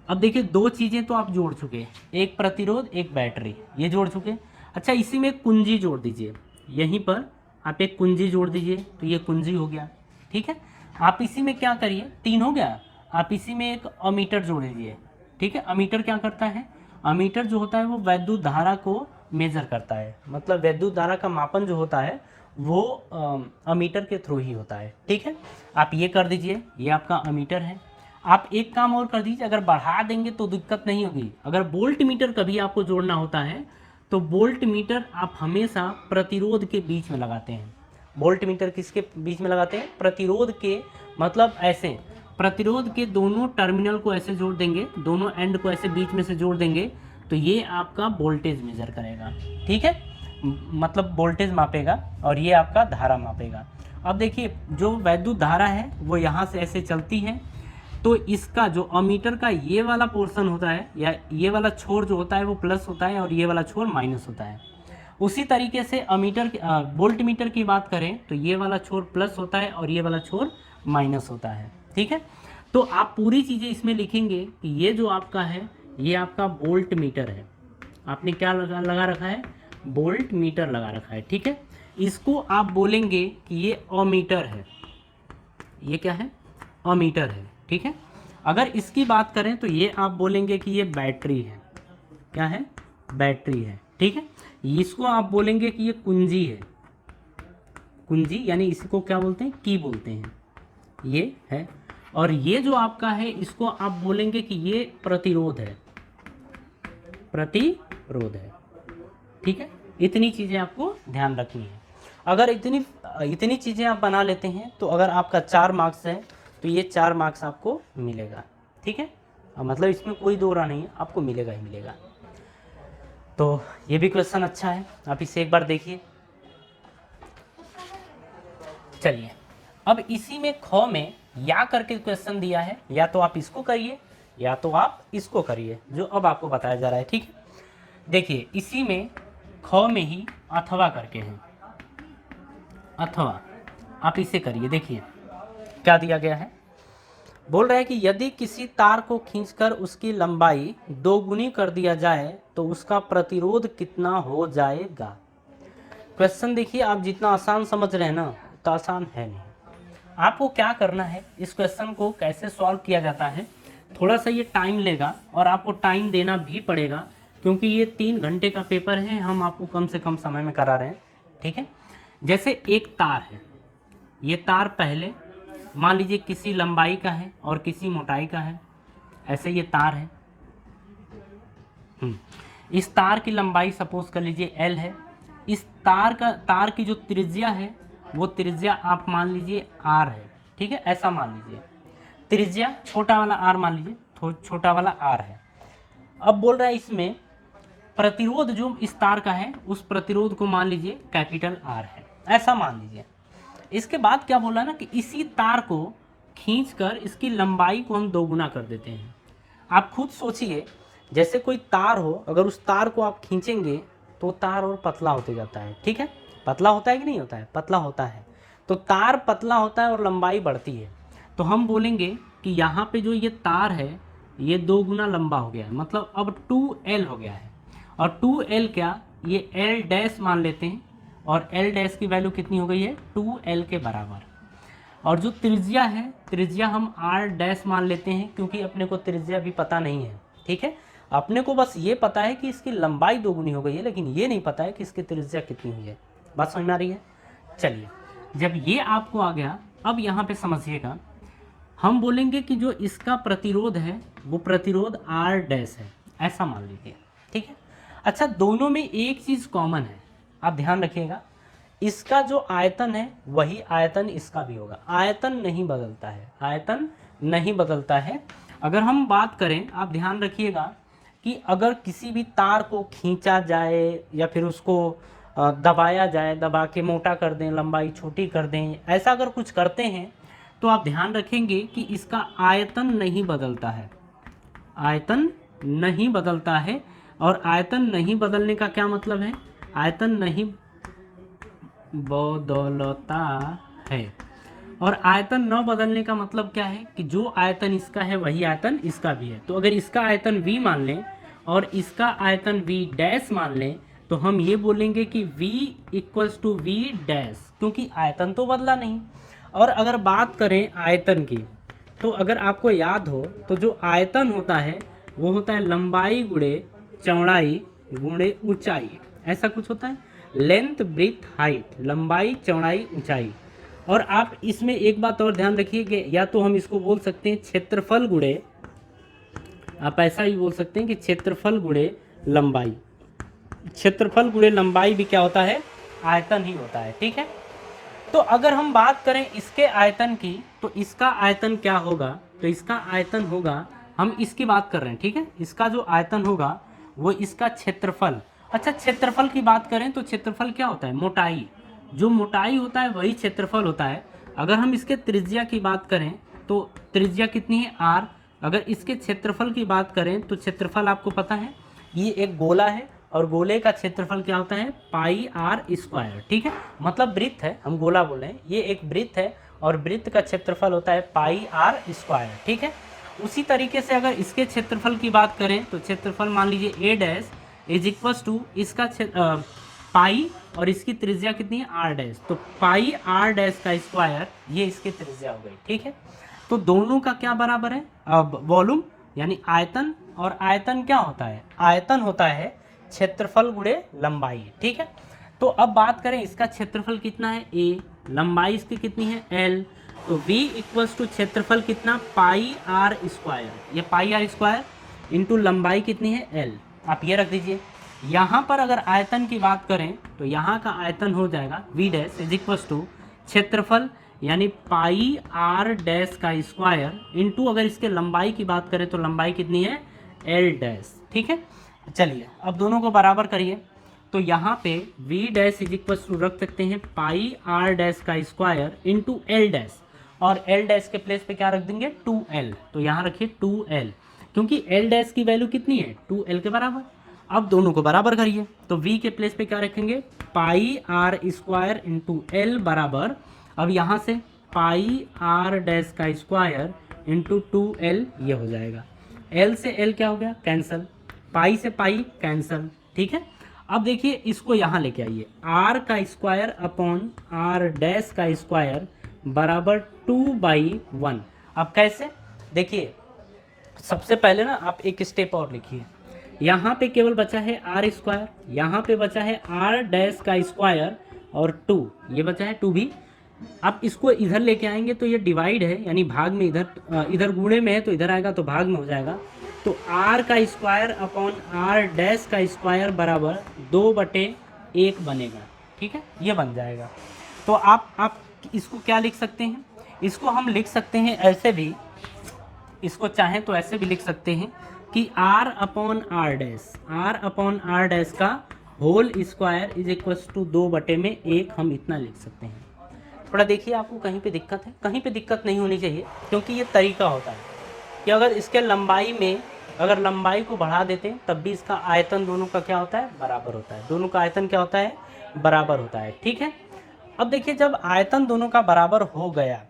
अब देखिए 2 चीज़ें तो आप जोड़ चुके, एक प्रतिरोध एक बैटरी, ये जोड़ चुके। अच्छा, इसी में कुंजी जोड़ दीजिए, यहीं पर आप एक कुंजी जोड़ दीजिए तो ये कुंजी हो गया, ठीक है। आप इसी में क्या करिए, 3 हो गया, आप इसी में एक अमीटर जोड़ दीजिए, ठीक है। अमीटर क्या करता है, अमीटर जो होता है वो वैद्युत धारा को मेजर करता है, मतलब वैद्युत धारा का मापन जो होता है वो अमीटर के थ्रू ही होता है, ठीक है। आप ये कर दीजिए, ये आपका अमीटर है। आप एक काम और कर दीजिए, अगर बढ़ा देंगे तो दिक्कत नहीं होगी, अगर वोल्ट मीटर कभी आपको जोड़ना होता है तो वोल्ट मीटर आप हमेशा प्रतिरोध के बीच में लगाते हैं। वोल्ट मीटर किसके बीच में लगाते हैं, प्रतिरोध के, मतलब ऐसे प्रतिरोध के दोनों टर्मिनल को ऐसे जोड़ देंगे, दोनों एंड को ऐसे बीच में से जोड़ देंगे तो ये आपका वोल्टेज मेजर करेगा, ठीक है, मतलब वोल्टेज मापेगा और ये आपका धारा मापेगा। अब देखिए, जो वैद्युत धारा है वो यहाँ से ऐसे चलती है, तो इसका जो अमीटर का ये वाला पोर्शन होता है या ये वाला छोर जो होता है वो प्लस होता है और ये वाला छोर माइनस होता है। उसी तरीके से वोल्ट मीटर की बात करें तो ये वाला छोर प्लस होता है और ये वाला छोर माइनस होता है, ठीक है। तो आप पूरी चीज़ें इसमें लिखेंगे कि ये जो आपका है ये आपका वोल्ट मीटर है, आपने क्या लगा रखा है, वोल्ट मीटर लगा रखा है, ठीक है। इसको आप बोलेंगे कि ये अमीटर है, ये क्या है, अमीटर है, ठीक है। अगर इसकी बात करें तो ये आप बोलेंगे कि ये बैटरी है, क्या है, बैटरी है, ठीक है। इसको आप बोलेंगे कि ये कुंजी है, कुंजी यानी इसको क्या बोलते हैं, की बोलते हैं, ये है। और ये जो आपका है इसको आप बोलेंगे कि ये प्रतिरोध है, प्रतिरोध है, ठीक है। इतनी चीज़ें आपको ध्यान रखनी है। अगर इतनी चीज़ें आप बना लेते हैं तो अगर आपका 4 मार्क्स है तो ये 4 मार्क्स आपको मिलेगा, ठीक है। मतलब इसमें कोई दो राह नहीं है, आपको मिलेगा ही मिलेगा। तो ये भी क्वेश्चन अच्छा है, आप इसे एक बार देखिए। चलिए, अब इसी में ख में या करके क्वेश्चन दिया है, या तो आप इसको करिए या तो आप इसको करिए, जो अब आपको बताया जा रहा है, ठीक है। देखिए, इसी में ख में ही अथवा करके है, अथवा आप इसे करिए। देखिए क्या दिया गया है, बोल रहा है कि यदि किसी तार को खींचकर उसकी लंबाई 2 गुनी कर दिया जाए तो उसका प्रतिरोध कितना हो जाएगा। क्वेश्चन देखिए, आप जितना आसान समझ रहे हैं ना उतना आसान है नहीं। आपको क्या करना है, इस क्वेश्चन को कैसे सॉल्व किया जाता है, थोड़ा सा ये टाइम लेगा और आपको टाइम देना भी पड़ेगा, क्योंकि ये 3 घंटे का पेपर है, हम आपको कम से कम समय में करा रहे हैं, ठीक है। जैसे एक तार है, ये तार पहले मान लीजिए किसी लंबाई का है और किसी मोटाई का है, ऐसे ये तार है। इस तार की लंबाई सपोज कर लीजिए L है, इस तार की जो त्रिज्या है वो त्रिज्या आप मान लीजिए R है, ठीक है, ऐसा मान लीजिए। त्रिज्या छोटा वाला R मान लीजिए, छोटा वाला R है। अब बोल रहा है इसमें प्रतिरोध जो इस तार का है उस प्रतिरोध को मान लीजिए कैपिटल R है, ऐसा मान लीजिए। इसके बाद क्या बोला ना कि इसी तार को खींचकर इसकी लंबाई को हम 2 गुना कर देते हैं। आप खुद सोचिए, जैसे कोई तार हो, अगर उस तार को आप खींचेंगे तो तार और पतला होते जाता है, ठीक है, पतला होता है कि नहीं होता है, पतला होता है। तो तार पतला होता है और लंबाई बढ़ती है, तो हम बोलेंगे कि यहाँ पे जो ये तार है ये 2 गुना लंबा हो गया है, मतलब अब 2L हो गया है। और 2L क्या, ये L डैश मान लेते हैं, और L डैश की वैल्यू कितनी हो गई है, 2L के बराबर। और जो त्रिज्या है, त्रिज्या हम R डैश मान लेते हैं, क्योंकि अपने को त्रिज्या भी पता नहीं है, ठीक है। अपने को बस ये पता है कि इसकी लंबाई 2 गुनी हो गई है, लेकिन ये नहीं पता है कि इसकी त्रिज्या कितनी हुई है। बात समझ में आ रही है? चलिए, जब ये आपको आ गया, अब यहाँ पे समझिएगा, हम बोलेंगे कि जो इसका प्रतिरोध है वो प्रतिरोध R डैश है, ऐसा मान लीजिए, ठीक है। अच्छा, दोनों में एक चीज़ कॉमन है, आप ध्यान रखिएगा, इसका जो आयतन है वही आयतन इसका भी होगा, आयतन नहीं बदलता है, आयतन नहीं बदलता है। अगर हम बात करें, आप ध्यान रखिएगा कि अगर किसी भी तार को खींचा जाए या फिर उसको दबाया जाए, दबा के मोटा कर दें, लंबाई छोटी कर दें, ऐसा अगर कुछ करते हैं तो आप ध्यान रखेंगे कि इसका आयतन नहीं बदलता है, आयतन नहीं बदलता है। और आयतन नहीं बदलने का क्या मतलब है, आयतन नहीं बदलता है। और आयतन न बदलने का मतलब क्या है कि जो आयतन इसका है वही आयतन इसका भी है। तो अगर इसका आयतन v मान लें और इसका आयतन v डैश मान लें, तो हम ये बोलेंगे कि v equals to v dash, क्योंकि आयतन तो बदला नहीं। और अगर बात करें आयतन की, तो अगर आपको याद हो तो जो आयतन होता है वो होता है लंबाई गुणे चौड़ाई गुणे ऊंचाई, ऐसा कुछ होता है, लेंथ ब्रेथ हाइट, लंबाई चौड़ाई ऊंचाई। और आप इसमें एक बात और ध्यान रखिए कि या तो हम इसको बोल सकते हैं क्षेत्रफल गुणे, आप ऐसा ही बोल सकते हैं कि क्षेत्रफल गुणे लंबाई, क्षेत्रफल गुणे लंबाई भी क्या होता है, आयतन ही होता है, ठीक है। तो अगर हम बात करें इसके आयतन की, तो इसका आयतन क्या होगा, तो इसका आयतन होगा, हम इसकी बात कर रहे हैं, ठीक है, इसका जो आयतन होगा वो इसका क्षेत्रफल। अच्छा, क्षेत्रफल की बात करें तो क्षेत्रफल क्या होता है, मोटाई, जो मोटाई होता है वही क्षेत्रफल होता है। अगर हम इसके त्रिज्या की बात करें तो त्रिज्या कितनी है, R। अगर इसके क्षेत्रफल की बात करें तो क्षेत्रफल आपको पता है, ये एक गोला है और गोले का क्षेत्रफल क्या होता है, पाई R स्क्वायर, ठीक है, मतलब वृत्त है, हम गोला बोल रहे हैं, ये एक वृत्त है और वृत्त का क्षेत्रफल होता है पाई R स्क्वायर, ठीक है। उसी तरीके से अगर इसके क्षेत्रफल की बात करें तो क्षेत्रफल मान लीजिए A dash is equals to इसका पाई और इसकी त्रिज्या कितनी है, R डैश, तो पाई R डैश का स्क्वायर, ये इसकी त्रिज्या हो गई, ठीक है। तो दोनों का क्या बराबर है, अब वॉल्यूम यानी आयतन, और आयतन क्या होता है, आयतन होता है क्षेत्रफल गुणे लंबाई, ठीक है। तो अब बात करें इसका क्षेत्रफल कितना है A, लंबाई इसकी कितनी है L, तो V इक्वल्स टू क्षेत्रफल कितना, पाई R स्क्वायर, ये पाई R स्क्वायर इंटू लंबाई कितनी है L, आप ये रख दीजिए। यहाँ पर अगर आयतन की बात करें तो यहाँ का आयतन हो जाएगा V dash is equals to क्षेत्रफल यानी पाई R डैश का स्क्वायर इंटू अगर इसके लंबाई की बात करें तो लंबाई कितनी है L डैश, ठीक है। चलिए अब दोनों को बराबर करिए, तो यहाँ पे V dash is equals to रख सकते हैं पाई R डैश का स्क्वायर इंटू L डैश, और L डैश के प्लेस पे क्या रख देंगे, 2L, तो यहाँ रखिए 2L, क्योंकि L डैश की वैल्यू कितनी है, 2L के बराबर। अब दोनों को बराबर करिए, तो V के प्लेस पे क्या रखेंगे, पाई R स्क्वायर इंटू L बराबर, अब यहाँ से पाई R डैश का स्क्वायर इंटू 2L, ये हो जाएगा, L से L क्या हो गया, कैंसल, पाई से पाई कैंसल, ठीक है। अब देखिए इसको यहाँ लेके आइए, R का स्क्वायर अपॉन R डैश का स्क्वायर बराबर 2/1। अब कैसे, देखिए सबसे पहले ना आप एक स्टेप और लिखिए, यहाँ पे केवल बचा है R स्क्वायर, यहाँ पे बचा है R डैश का स्क्वायर और 2, ये बचा है 2 भी। आप इसको इधर लेके आएंगे तो ये डिवाइड है यानी भाग में, इधर गुणे में है तो इधर आएगा तो भाग में हो जाएगा, तो R का स्क्वायर अपॉन R डैश का स्क्वायर बराबर 2/1 बनेगा, ठीक है, ये बन जाएगा। तो आप इसको क्या लिख सकते हैं, इसको हम लिख सकते हैं ऐसे भी, इसको चाहें तो ऐसे भी लिख सकते हैं कि R अपॉन R डैश का whole square is equals to 2/1, हम इतना लिख सकते हैं। थोड़ा देखिए आपको कहीं पे दिक्कत है, कहीं पे दिक्कत नहीं होनी चाहिए, क्योंकि ये तरीका होता है कि अगर इसके लंबाई में अगर लंबाई को बढ़ा देते हैं तब भी इसका आयतन दोनों का क्या होता है, बराबर होता है, दोनों का आयतन क्या होता है, बराबर होता है, ठीक है। अब देखिए जब आयतन दोनों का बराबर हो गया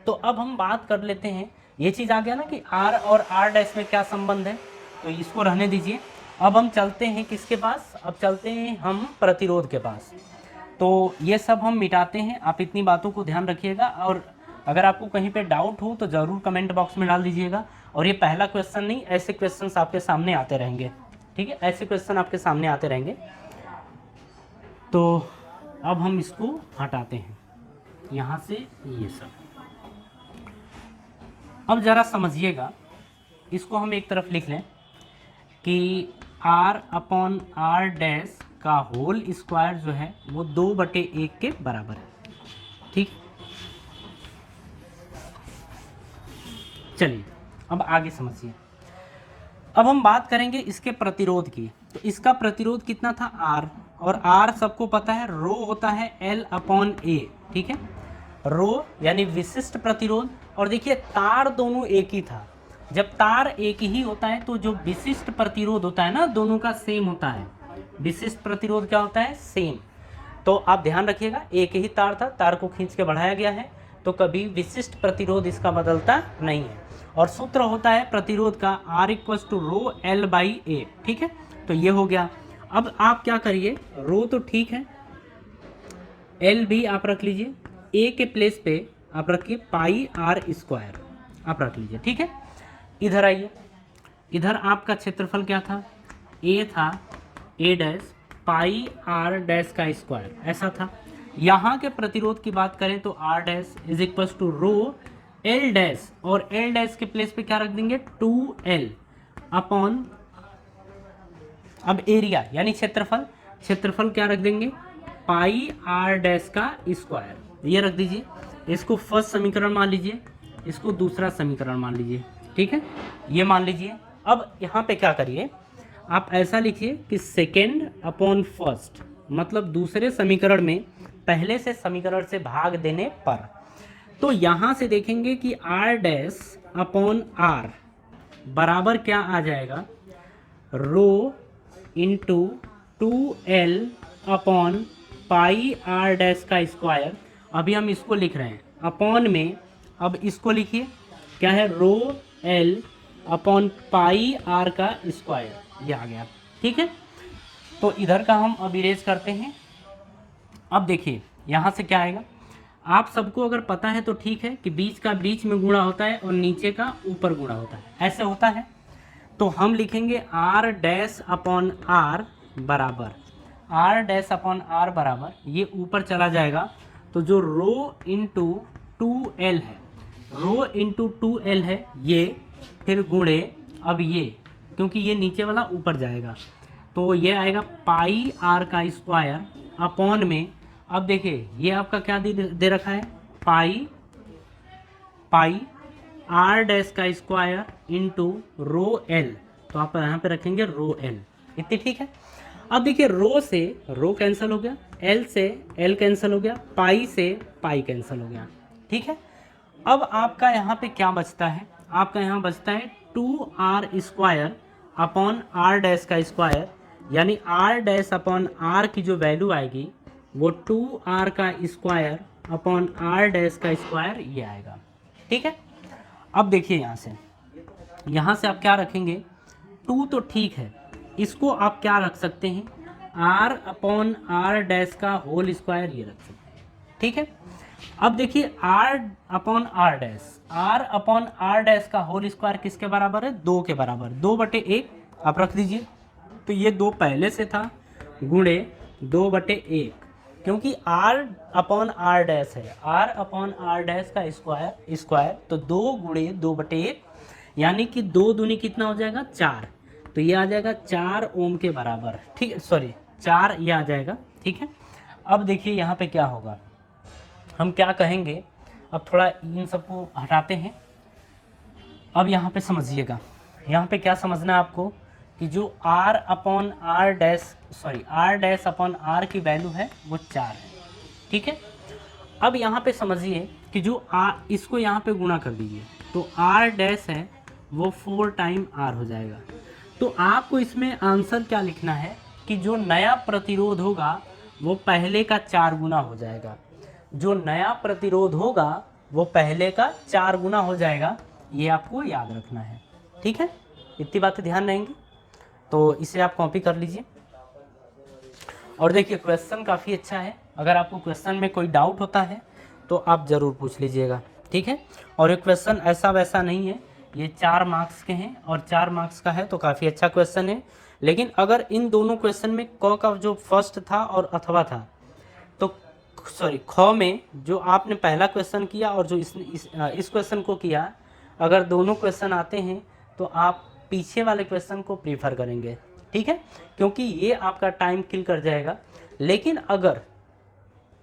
तो अब हम बात कर लेते हैं, ये चीज़ आ गया ना कि r और r डैश में क्या संबंध है, तो इसको रहने दीजिए। अब हम चलते हैं किसके पास, अब चलते हैं हम प्रतिरोध के पास। तो ये सब हम मिटाते हैं, आप इतनी बातों को ध्यान रखिएगा, और अगर आपको कहीं पे डाउट हो तो ज़रूर कमेंट बॉक्स में डाल दीजिएगा। और ये पहला क्वेश्चन नहीं, ऐसे क्वेश्चंस आपके सामने आते रहेंगे, ठीक है, ऐसे क्वेश्चन आपके सामने आते रहेंगे। तो अब हम इसको हटाते हैं यहाँ से ये सब। अब ज़रा समझिएगा, इसको हम एक तरफ लिख लें कि r/r डैश का होल स्क्वायर जो है वो 2/1 के बराबर है, ठीक। चलिए अब आगे समझिए। अब हम बात करेंगे इसके प्रतिरोध की। तो इसका प्रतिरोध कितना था R, और R सबको पता है रो होता है L/A, ठीक है, रो यानी विशिष्ट प्रतिरोध। और देखिए तार दोनों एक ही था, जब तार एक ही होता है तो जो विशिष्ट प्रतिरोध होता है ना दोनों का सेम होता है। विशिष्ट प्रतिरोध क्या होता है, सेम। तो आप ध्यान रखिएगा, एक ही तार था, तार को खींच के बढ़ाया गया है, तो कभी विशिष्ट प्रतिरोध इसका बदलता नहीं है। और सूत्र होता है प्रतिरोध का R = रो L/A, ठीक है। तो ये हो गया। अब आप क्या करिए, रो तो ठीक है, L भी आप रख लीजिए, A के प्लेस पे आप रखिए πr², आप रख लीजिए, ठीक है। इधर आइए, इधर आपका क्षेत्रफल क्या था, A था A डैश πr डैश का स्क्वायर, ऐसा था। यहाँ के प्रतिरोध की बात करें तो R डैश = रो L डैश, और L डैश के प्लेस पे क्या रख देंगे 2L अपॉन, अब एरिया यानी क्षेत्रफल, क्षेत्रफल क्या रख देंगे πr डैश का स्क्वायर, ये रख दीजिए। इसको फर्स्ट समीकरण मान लीजिए, इसको दूसरा समीकरण मान लीजिए, ठीक है, ये मान लीजिए। अब यहाँ पे क्या करिए, आप ऐसा लिखिए कि सेकेंड अपॉन फर्स्ट, मतलब दूसरे समीकरण में पहले से समीकरण से भाग देने पर। तो यहाँ से देखेंगे कि R डैश अपॉन R बराबर क्या आ जाएगा, rho into 2L upon πr dash का स्क्वायर। अभी हम इसको लिख रहे हैं अपॉन में, अब इसको लिखिए क्या है, रो L अपॉन πr का स्क्वायर, ये आ गया, ठीक है। तो इधर का हम अब इरेज करते हैं। अब देखिए यहाँ से क्या आएगा, आप सबको अगर पता है तो ठीक है कि बीच का बीच में गुणा होता है और नीचे का ऊपर गुणा होता है, ऐसे होता है। तो हम लिखेंगे R डैश अपॉन R बराबर, R डैश अपॉन R बराबर, ये ऊपर चला जाएगा तो जो रो इंटू 2L है, रो इंटू 2L है ये, फिर गुणे, अब ये क्योंकि ये नीचे वाला ऊपर जाएगा तो ये आएगा πr का स्क्वायर अपॉन में। अब देखिए ये आपका क्या दे रखा है, पाई R डैश का स्क्वायर इंटू रो L, तो आप यहाँ पे रखेंगे रो L, इतनी ठीक है। अब देखिए रो से रो कैंसिल हो गया, L से L कैंसिल हो गया, पाई से पाई कैंसिल हो गया, ठीक है। अब आपका यहाँ पे क्या बचता है, आपका यहाँ बचता है 2r² अपॉन R डैश का स्क्वायर, यानी R डैश अपॉन R की जो वैल्यू आएगी वो 2r का स्क्वायर अपॉन R डैश का स्क्वायर ये आएगा, ठीक है। अब देखिए यहाँ से आप क्या रखेंगे, 2 तो ठीक है, इसको आप क्या रख सकते हैं, R अपॉन R डैश का होल स्क्वायर ये रख सकते हैं, ठीक है। अब देखिए R upon R dash, R upon R dash का होल स्क्वायर किसके बराबर है, 2 के बराबर, 2/1 आप रख दीजिए। तो ये 2 पहले से था, गुणे 2/1, क्योंकि R अपॉन R डैश है, R अपॉन R डैश का स्क्वायर, तो 2 गुणे 2/1, यानी कि 2 दूनी कितना हो जाएगा 4, तो ये आ जाएगा 4 ओम के बराबर, ठीक है, सॉरी 4 ये आ जाएगा, ठीक है। अब देखिए यहाँ पे क्या होगा, हम क्या कहेंगे, अब थोड़ा इन सबको हटाते हैं। अब यहाँ पे समझिएगा, यहाँ पे क्या समझना है आपको कि जो R upon R dash, sorry R dash upon R की वैल्यू है वो 4 है, ठीक है। अब यहाँ पे समझिए कि जो R, इसको यहाँ पे गुणा कर दीजिए, तो R डैश है वो 4 टाइम R हो जाएगा। तो आपको इसमें आंसर क्या लिखना है कि जो नया प्रतिरोध होगा वो पहले का 4 गुना हो जाएगा। जो नया प्रतिरोध होगा वो पहले का 4 गुना हो जाएगा, ये आपको याद रखना है। ठीक है, इतनी बातें ध्यान रहेंगी, तो इसे आप कॉपी कर लीजिए। और देखिए क्वेश्चन काफ़ी अच्छा है, अगर आपको क्वेश्चन में कोई डाउट होता है तो आप ज़रूर पूछ लीजिएगा। ठीक है, और ये क्वेश्चन ऐसा वैसा नहीं है, ये 4 मार्क्स के हैं और 4 मार्क्स का है, तो काफ़ी अच्छा क्वेश्चन है। लेकिन अगर इन दोनों क्वेश्चन में क का जो फर्स्ट था और अथवा था, तो सॉरी ख में जो आपने पहला क्वेश्चन किया और जो इस क्वेश्चन को किया, अगर दोनों क्वेश्चन आते हैं तो आप पीछे वाले क्वेश्चन को प्रीफर करेंगे। ठीक है, क्योंकि ये आपका टाइम किल कर जाएगा। लेकिन अगर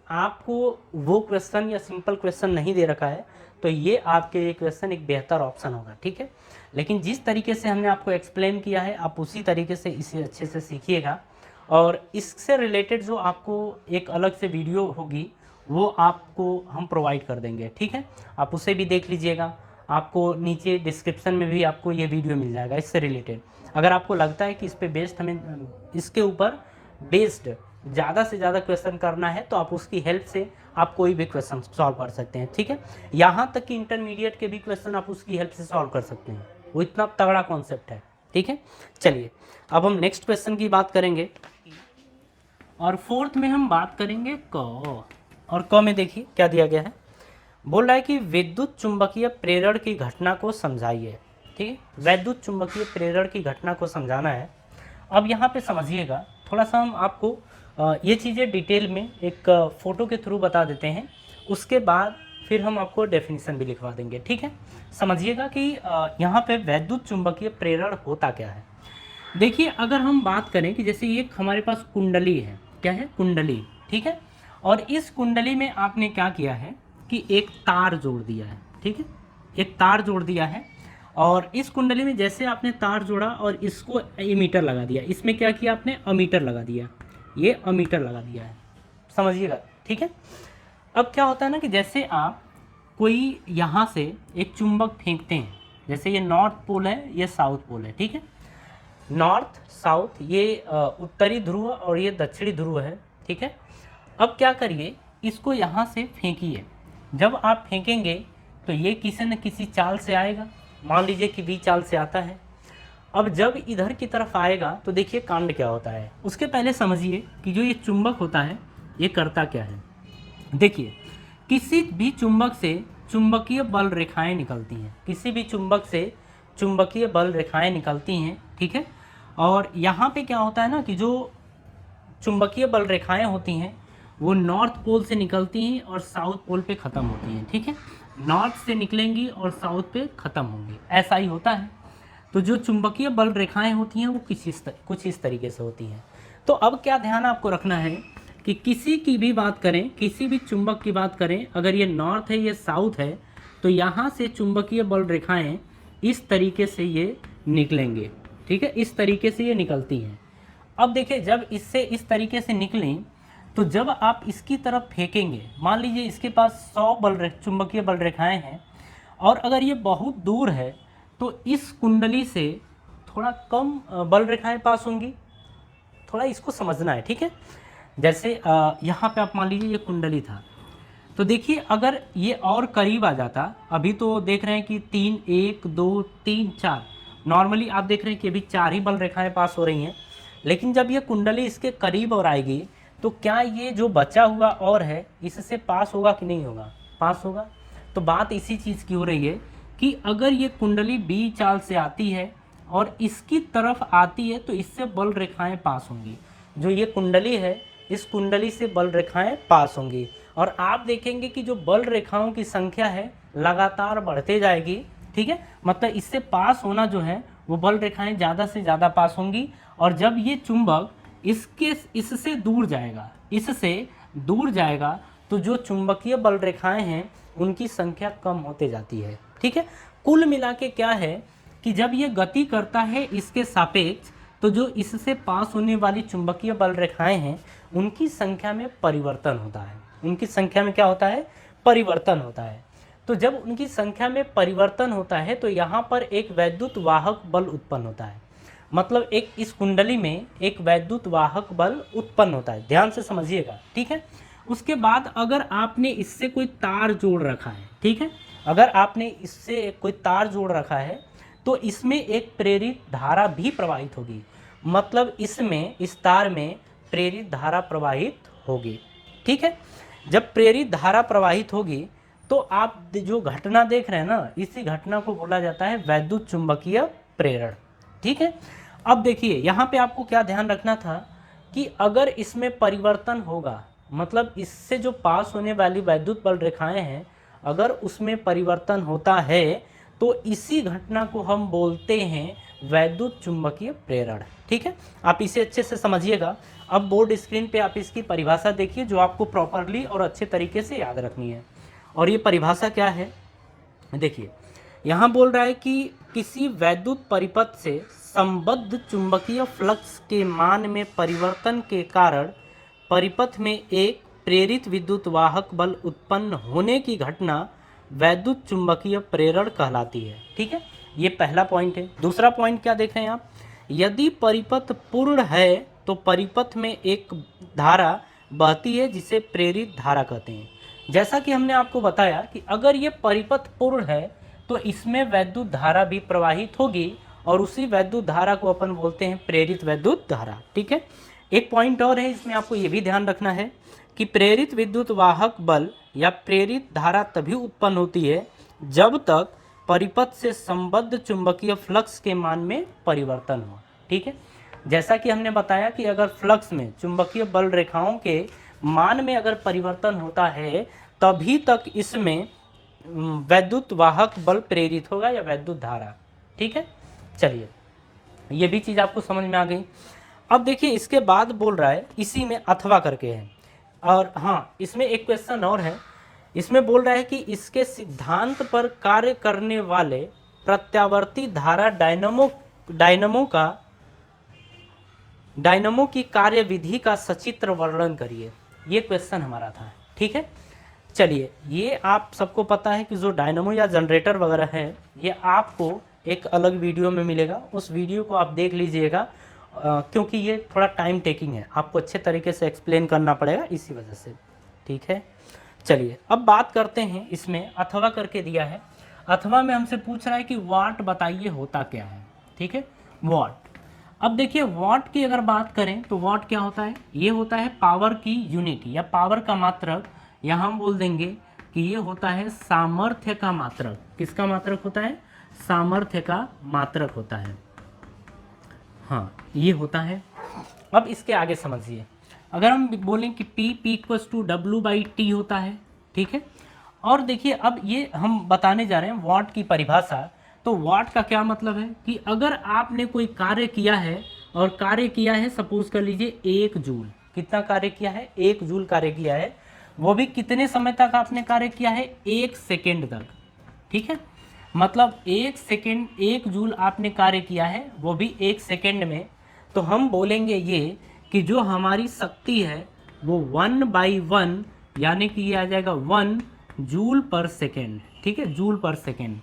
आपको वो क्वेश्चन या सिंपल क्वेश्चन नहीं दे रखा है तो ये आपके लिए क्वेश्चन एक बेहतर ऑप्शन होगा। ठीक है, लेकिन जिस तरीके से हमने आपको एक्सप्लेन किया है आप उसी तरीके से इसे अच्छे से सीखिएगा, और इससे रिलेटेड जो आपको एक अलग से वीडियो होगी वो आपको हम प्रोवाइड कर देंगे। ठीक है, आप उसे भी देख लीजिएगा, आपको नीचे डिस्क्रिप्शन में भी आपको ये वीडियो मिल जाएगा इससे रिलेटेड। अगर आपको लगता है कि इस पे बेस्ड हमें इसके ऊपर बेस्ड ज़्यादा से ज़्यादा क्वेश्चन करना है तो आप उसकी हेल्प से आप कोई भी क्वेश्चन सॉल्व कर सकते हैं। ठीक है, यहाँ तक कि इंटरमीडिएट के भी क्वेश्चन आप उसकी हेल्प से सॉल्व कर सकते हैं, वो इतना तगड़ा कॉन्सेप्ट है। ठीक है, चलिए अब हम नेक्स्ट क्वेश्चन की बात करेंगे, और फोर्थ में हम बात करेंगे क। और क में देखिए क्या दिया गया है, बोल रहा है कि विद्युत चुंबकीय प्रेरण की घटना को समझाइए। ठीक है, वैद्युत चुंबकीय प्रेरण की घटना को समझाना है। अब यहाँ पे समझिएगा, थोड़ा सा हम आपको ये चीज़ें डिटेल में एक फ़ोटो के थ्रू बता देते हैं, उसके बाद फिर हम आपको डेफिनेशन भी लिखवा देंगे। ठीक है, समझिएगा कि यहाँ पे वैद्युत चुंबकीय प्रेरण होता क्या है। देखिए अगर हम बात करें कि जैसे ये हमारे पास कुंडली है, क्या है, कुंडली। ठीक है, और इस कुंडली में आपने क्या किया है कि एक तार जोड़ दिया है। ठीक है, एक तार जोड़ दिया है, और इस कुंडली में जैसे आपने तार जोड़ा और इसको एमीटर लगा दिया, इसमें क्या किया आपने, अमीटर लगा दिया, ये अमीटर लगा दिया है, समझिएगा। ठीक है, अब क्या होता है ना कि जैसे आप कोई यहाँ से एक चुंबक फेंकते हैं, जैसे ये नॉर्थ पोल है, ये साउथ पोल है। ठीक है, नॉर्थ साउथ, ये उत्तरी ध्रुव और ये दक्षिणी ध्रुव है। ठीक है, अब क्या करिए, इसको यहाँ से फेंकिए। जब आप फेंकेंगे तो ये किसी न किसी चाल से आएगा, मान लीजिए कि वी चाल से आता है। अब जब इधर की तरफ आएगा तो देखिए कांड क्या होता है। उसके पहले समझिए कि जो ये चुंबक होता है ये करता क्या है। देखिए किसी भी चुंबक से चुंबकीय बल रेखाएं निकलती हैं, किसी भी चुंबक से चुंबकीय बल रेखाएं निकलती हैं। ठीक है, और यहाँ पे क्या होता है ना कि जो चुंबकीय बल रेखाएं होती हैं वो नॉर्थ पोल से निकलती हैं और साउथ पोल पे ख़त्म होती हैं। ठीक है, नॉर्थ से निकलेंगी और साउथ पे ख़त्म होंगी, ऐसा ही होता है। तो जो चुंबकीय बल रेखाएं होती हैं वो कुछ इस तरीके से होती हैं। तो अब क्या ध्यान आपको रखना है कि किसी की भी बात करें, किसी भी चुंबक की बात करें, अगर ये नॉर्थ है ये साउथ है तो यहाँ से चुंबकीय बल रेखाएं इस तरीके से ये निकलेंगे। ठीक है, इस तरीके से ये निकलती हैं। अब देखिए जब इससे इस तरीके से निकलें तो जब आप इसकी तरफ फेंकेंगे, मान लीजिए इसके पास 100 चुंबकीय बल रेखाएं हैं और अगर ये बहुत दूर है तो इस कुंडली से थोड़ा कम बल रेखाएं पास होंगी। थोड़ा इसको समझना है। ठीक है, जैसे यहाँ पे आप मान लीजिए ये कुंडली था, तो देखिए अगर ये और करीब आ जाता, अभी तो देख रहे हैं कि 3 1 2 3 4, नॉर्मली आप देख रहे हैं कि अभी 4 ही बल रेखाएं पास हो रही हैं, लेकिन जब ये कुंडली इसके करीब और आएगी तो क्या ये जो बचा हुआ और है इससे पास होगा कि नहीं होगा, पास होगा। तो बात इसी चीज़ की हो रही है कि अगर ये कुंडली बी चाल से आती है और इसकी तरफ आती है तो इससे बल रेखाएं पास होंगी। जो ये कुंडली है इस कुंडली से बल रेखाएं पास होंगी और आप देखेंगे कि जो बल रेखाओं की संख्या है लगातार बढ़ते जाएगी। ठीक है, मतलब इससे पास होना जो है वो बल रेखाएं ज़्यादा से ज़्यादा पास होंगी, और जब ये चुंबक इससे दूर जाएगा, इससे दूर जाएगा तो जो चुंबकीय बल रेखाएं हैं उनकी संख्या कम होते जाती है। ठीक है, कुल मिला के क्या है कि जब ये गति करता है इसके सापेक्ष तो जो इससे पास होने वाली चुंबकीय बल रेखाएं हैं उनकी संख्या में परिवर्तन होता है। उनकी संख्या में क्या होता है, परिवर्तन होता है। तो जब उनकी संख्या में परिवर्तन होता है तो यहाँ पर एक वैद्युत वाहक बल उत्पन्न होता है। मतलब इस कुंडली में एक वैद्युत वाहक बल उत्पन्न होता है, ध्यान से समझिएगा। ठीक है, उसके बाद अगर आपने इससे कोई तार जोड़ रखा है, ठीक है, अगर आपने इससे कोई तार जोड़ रखा है तो इसमें एक प्रेरित धारा भी प्रवाहित होगी, मतलब इसमें इस तार में प्रेरित धारा प्रवाहित होगी, ठीक है। जब प्रेरित धारा प्रवाहित होगी तो आप जो घटना देख रहे हैं ना, इसी घटना को बोला जाता है वैद्युत चुंबकीय प्रेरण, ठीक है। अब देखिए यहाँ पे आपको क्या ध्यान रखना था कि अगर इसमें परिवर्तन होगा, मतलब इससे जो पास होने वाली वैद्युत बल रेखाएं हैं, अगर उसमें परिवर्तन होता है तो इसी घटना को हम बोलते हैं वैद्युत चुंबकीय प्रेरण, ठीक है। आप इसे अच्छे से समझिएगा। अब बोर्ड स्क्रीन पे आप इसकी परिभाषा देखिए जो आपको प्रॉपरली और अच्छे तरीके से याद रखनी है। और ये परिभाषा क्या है, देखिए यहाँ बोल रहा है कि किसी वैद्युत परिपथ से संबद्ध चुंबकीय फ्लक्स के मान में परिवर्तन के कारण परिपथ में एक प्रेरित विद्युत वाहक बल उत्पन्न होने की घटना वैद्युत चुंबकीय प्रेरण कहलाती है, ठीक है। ये पहला पॉइंट है। दूसरा पॉइंट क्या देख रहे हैं आप, यदि परिपथ पूर्ण है तो परिपथ में एक धारा बहती है जिसे प्रेरित धारा कहते हैं। जैसा कि हमने आपको बताया कि अगर ये परिपथ पूर्ण है तो इसमें वैद्युत धारा भी प्रवाहित होगी और उसी वैद्युत धारा को अपन बोलते हैं प्रेरित वैद्युत धारा, ठीक है। एक पॉइंट और है, इसमें आपको ये भी ध्यान रखना है कि प्रेरित विद्युत वाहक बल या प्रेरित धारा तभी उत्पन्न होती है जब तक परिपथ से संबद्ध चुंबकीय फ्लक्स के मान में परिवर्तन हो, ठीक है। जैसा कि हमने बताया कि अगर फ्लक्स में चुंबकीय बल रेखाओं के मान में अगर परिवर्तन होता है तभी तक इसमें वैद्युत वाहक बल प्रेरित होगा या वैद्युत धारा, ठीक है। चलिए ये भी चीज़ आपको समझ में आ गई। अब देखिए इसके बाद बोल रहा है इसी में अथवा करके है, और हाँ इसमें एक क्वेश्चन और है, इसमें बोल रहा है कि इसके सिद्धांत पर कार्य करने वाले प्रत्यावर्ती धारा डायनमो की कार्यविधि का सचित्र वर्णन करिए। ये क्वेश्चन हमारा था, ठीक है। चलिए ये आप सबको पता है कि जो डायनमो या जनरेटर वगैरह है ये आपको एक अलग वीडियो में मिलेगा, उस वीडियो को आप देख लीजिएगा, क्योंकि ये थोड़ा टाइम टेकिंग है, आपको अच्छे तरीके से एक्सप्लेन करना पड़ेगा इसी वजह से, ठीक है। चलिए अब बात करते हैं, इसमें अथवा करके दिया है, अथवा में हमसे पूछ रहा है कि वाट बताइए होता क्या है, ठीक है, वाट। अब देखिए वाट की अगर बात करें तो वाट क्या होता है, ये होता है पावर की यूनिट या पावर का मात्रक, या हम बोल देंगे कि ये होता है सामर्थ्य का मात्रक। किसका मात्रक होता है, सामर्थ्य का मात्रक होता है, हाँ ये होता है। अब इसके आगे समझिए, अगर हम बोलें कि P इक्वल्स टू W/T होता है, ठीक है। और देखिए अब ये हम बताने जा रहे हैं वाट की परिभाषा। तो वाट का क्या मतलब है कि अगर आपने कोई कार्य किया है और कार्य किया है, सपोज कर लीजिए 1 जूल, कितना कार्य किया है, 1 जूल कार्य किया है, वो भी कितने समय तक आपने कार्य किया है, 1 सेकेंड तक, ठीक है। मतलब 1 सेकेंड, 1 जूल आपने कार्य किया है वो भी 1 सेकेंड में, तो हम बोलेंगे ये कि जो हमारी शक्ति है वो 1/1 यानी कि ये आ जाएगा 1 जूल पर सेकेंड, ठीक है, जूल पर सेकेंड।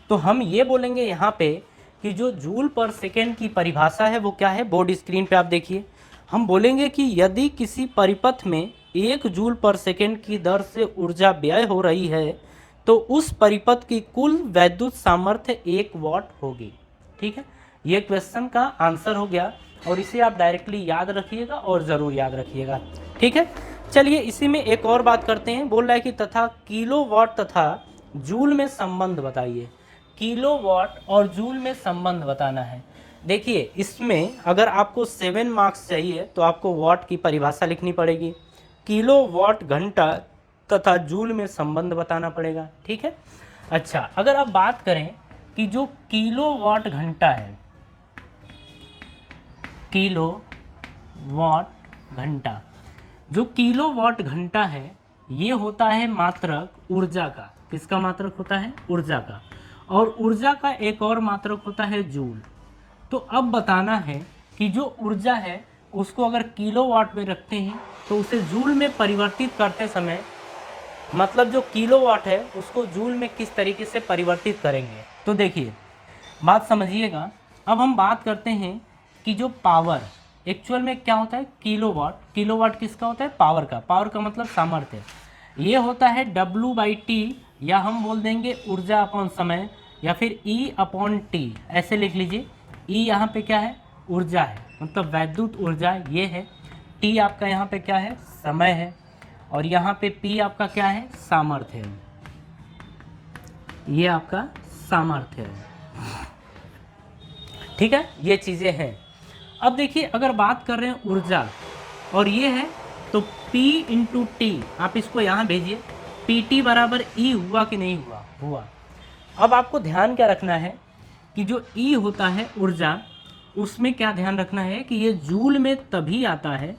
तो हम ये बोलेंगे यहाँ पे कि जो जूल पर सेकेंड की परिभाषा है वो क्या है, बोर्ड स्क्रीन पे आप देखिए, हम बोलेंगे कि यदि किसी परिपथ में 1 जूल पर सेकेंड की दर से ऊर्जा व्यय हो रही है तो उस परिपथ की कुल वैद्युत सामर्थ्य 1 वाट होगी, ठीक है। ये क्वेश्चन का आंसर हो गया और इसे आप डायरेक्टली याद रखिएगा और ज़रूर याद रखिएगा, ठीक है। चलिए इसी में एक और बात करते हैं, बोल रहा है कि तथा किलोवाट तथा जूल में संबंध बताइए। किलोवाट और जूल में संबंध बताना है। देखिए इसमें अगर आपको 7 मार्क्स चाहिए तो आपको वाट की परिभाषा लिखनी पड़ेगी, किलोवाट घंटा तथा जूल में संबंध बताना पड़ेगा, ठीक है। अच्छा अगर आप बात करें कि जो किलोवाट घंटा है, किलोवाट घंटा, जो किलोवाट घंटा है ये होता है मात्रक ऊर्जा का। किसका मात्रक होता है, ऊर्जा का। और ऊर्जा का एक और मात्रक होता है जूल। तो अब बताना है कि जो ऊर्जा है उसको अगर किलोवाट में रखते हैं तो उसे जूल में परिवर्तित करते समय, मतलब जो किलोवाट है उसको जूल में किस तरीके से परिवर्तित करेंगे। तो देखिए बात समझिएगा। अब हम बात करते हैं कि जो पावर, एक्चुअल में क्या होता है किलोवाट। किलोवाट किसका होता है? पावर का। पावर का मतलब सामर्थ्य। ये होता है W/T, या हम बोल देंगे ऊर्जा अपॉन समय, या फिर E/T, ऐसे लिख लीजिए। E यहाँ पे क्या है? ऊर्जा है, मतलब वैद्युत ऊर्जा ये है। T आपका यहाँ पे क्या है? समय है। और यहाँ पे P आपका क्या है? सामर्थ्य है। ये आपका सामर्थ्य है, ठीक है। ये चीज़ें हैं। अब देखिए अगर बात कर रहे हैं ऊर्जा और ये है, तो P/T, आप इसको यहाँ भेजिए। PT बराबर E हुआ कि नहीं हुआ? हुआ। अब आपको ध्यान क्या रखना है कि जो E होता है ऊर्जा, उसमें क्या ध्यान रखना है कि ये जूल में तभी आता है,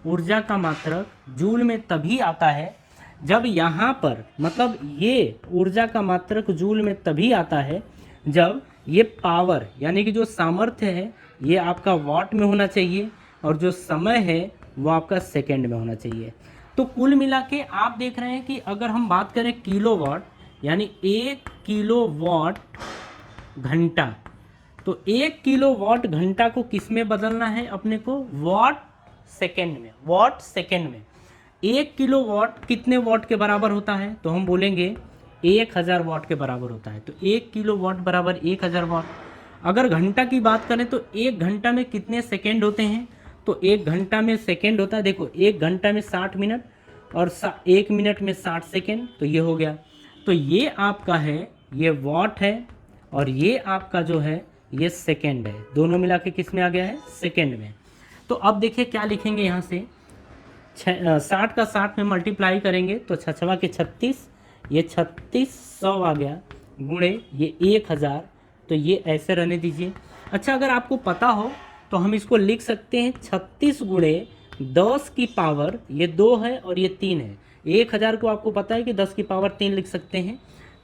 ऊर्जा का मात्रक जूल में तभी आता है जब यहाँ पर, मतलब ये ऊर्जा का मात्रक जूल में तभी आता है जब ये पावर यानी कि जो सामर्थ्य है ये आपका वाट में होना चाहिए, और जो समय है वो आपका सेकंड में होना चाहिए। तो कुल मिला के आप देख रहे हैं कि अगर हम बात करें किलोवाट, यानी 1 किलोवाट घंटा, तो 1 किलोवाट घंटा को किस में बदलना है अपने को? वाट सेकंड में। वाट सेकंड में 1 किलोवाट कितने वाट के बराबर होता है? तो हम बोलेंगे 1000 वाट के बराबर होता है। तो 1 किलोवाट बराबर 1000 वाट। अगर घंटा की बात करें तो 1 घंटा में कितने सेकंड होते हैं? तो 1 घंटा में सेकंड होता है, देखो 1 घंटा में 60 मिनट और 1 मिनट में 60 सेकंड, तो ये हो गया। तो ये आपका है, ये वाट है, और ये आपका जो है ये सेकंड है। दोनों मिला के किस में आ गया है? सेकंड में। तो अब देखिए क्या लिखेंगे यहाँ से, 60 का 60 में मल्टीप्लाई करेंगे तो 6 के 36, ये 3600 आ गया, गुणे ये 1000, तो ये ऐसे रहने दीजिए। अच्छा अगर आपको पता हो तो हम इसको लिख सकते हैं 36 गुणे 10 की पावर, ये 2 है और ये 3 है। 1000 को आपको पता है कि 10 की पावर 3 लिख सकते हैं,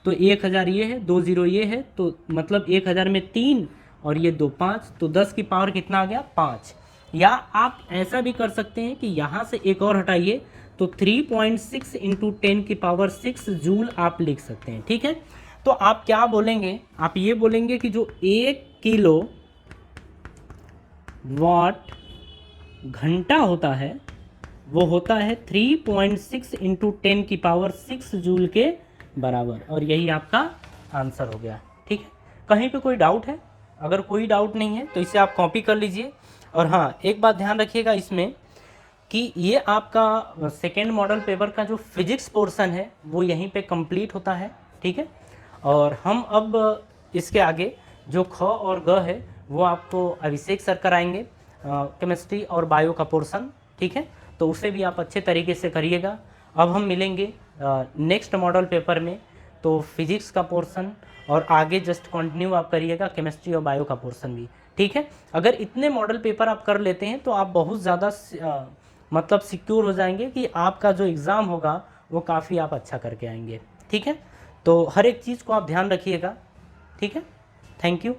तो 1000 ये है, 2 0 ये है, तो मतलब 1000 में 3 और ये 2 5, तो 10 की पावर कितना आ गया? 5। या आप ऐसा भी कर सकते हैं कि यहाँ से एक और हटाइए, तो 3.6 इंटू 10 की पावर 6 जूल आप लिख सकते हैं, ठीक है। तो आप क्या बोलेंगे? आप ये बोलेंगे कि जो 1 किलो वाट घंटा होता है वो होता है 3.6 इंटू 10 की पावर 6 जूल के बराबर, और यही आपका आंसर हो गया, ठीक है। कहीं पे कोई डाउट है? अगर कोई डाउट नहीं है तो इसे आप कॉपी कर लीजिए। और हाँ, एक बात ध्यान रखिएगा इसमें कि ये आपका सेकेंड मॉडल पेपर का जो फिजिक्स पोर्शन है वो यहीं पे कंप्लीट होता है, ठीक है। और हम अब इसके आगे जो ख और ग है वो आपको अभिषेक सर कराएंगे, केमिस्ट्री और बायो का पोर्शन, ठीक है। तो उसे भी आप अच्छे तरीके से करिएगा। अब हम मिलेंगे नेक्स्ट मॉडल पेपर में, तो फिजिक्स का पोर्शन और आगे जस्ट कंटिन्यू आप करिएगा केमिस्ट्री और बायो का पोर्शन भी, ठीक है। अगर इतने मॉडल पेपर आप कर लेते हैं तो आप बहुत ज़्यादा मतलब सिक्योर हो जाएंगे कि आपका जो एग्ज़ाम होगा वो काफ़ी आप अच्छा करके आएंगे, ठीक है। तो हर एक चीज़ को आप ध्यान रखिएगा, ठीक है। Thank you.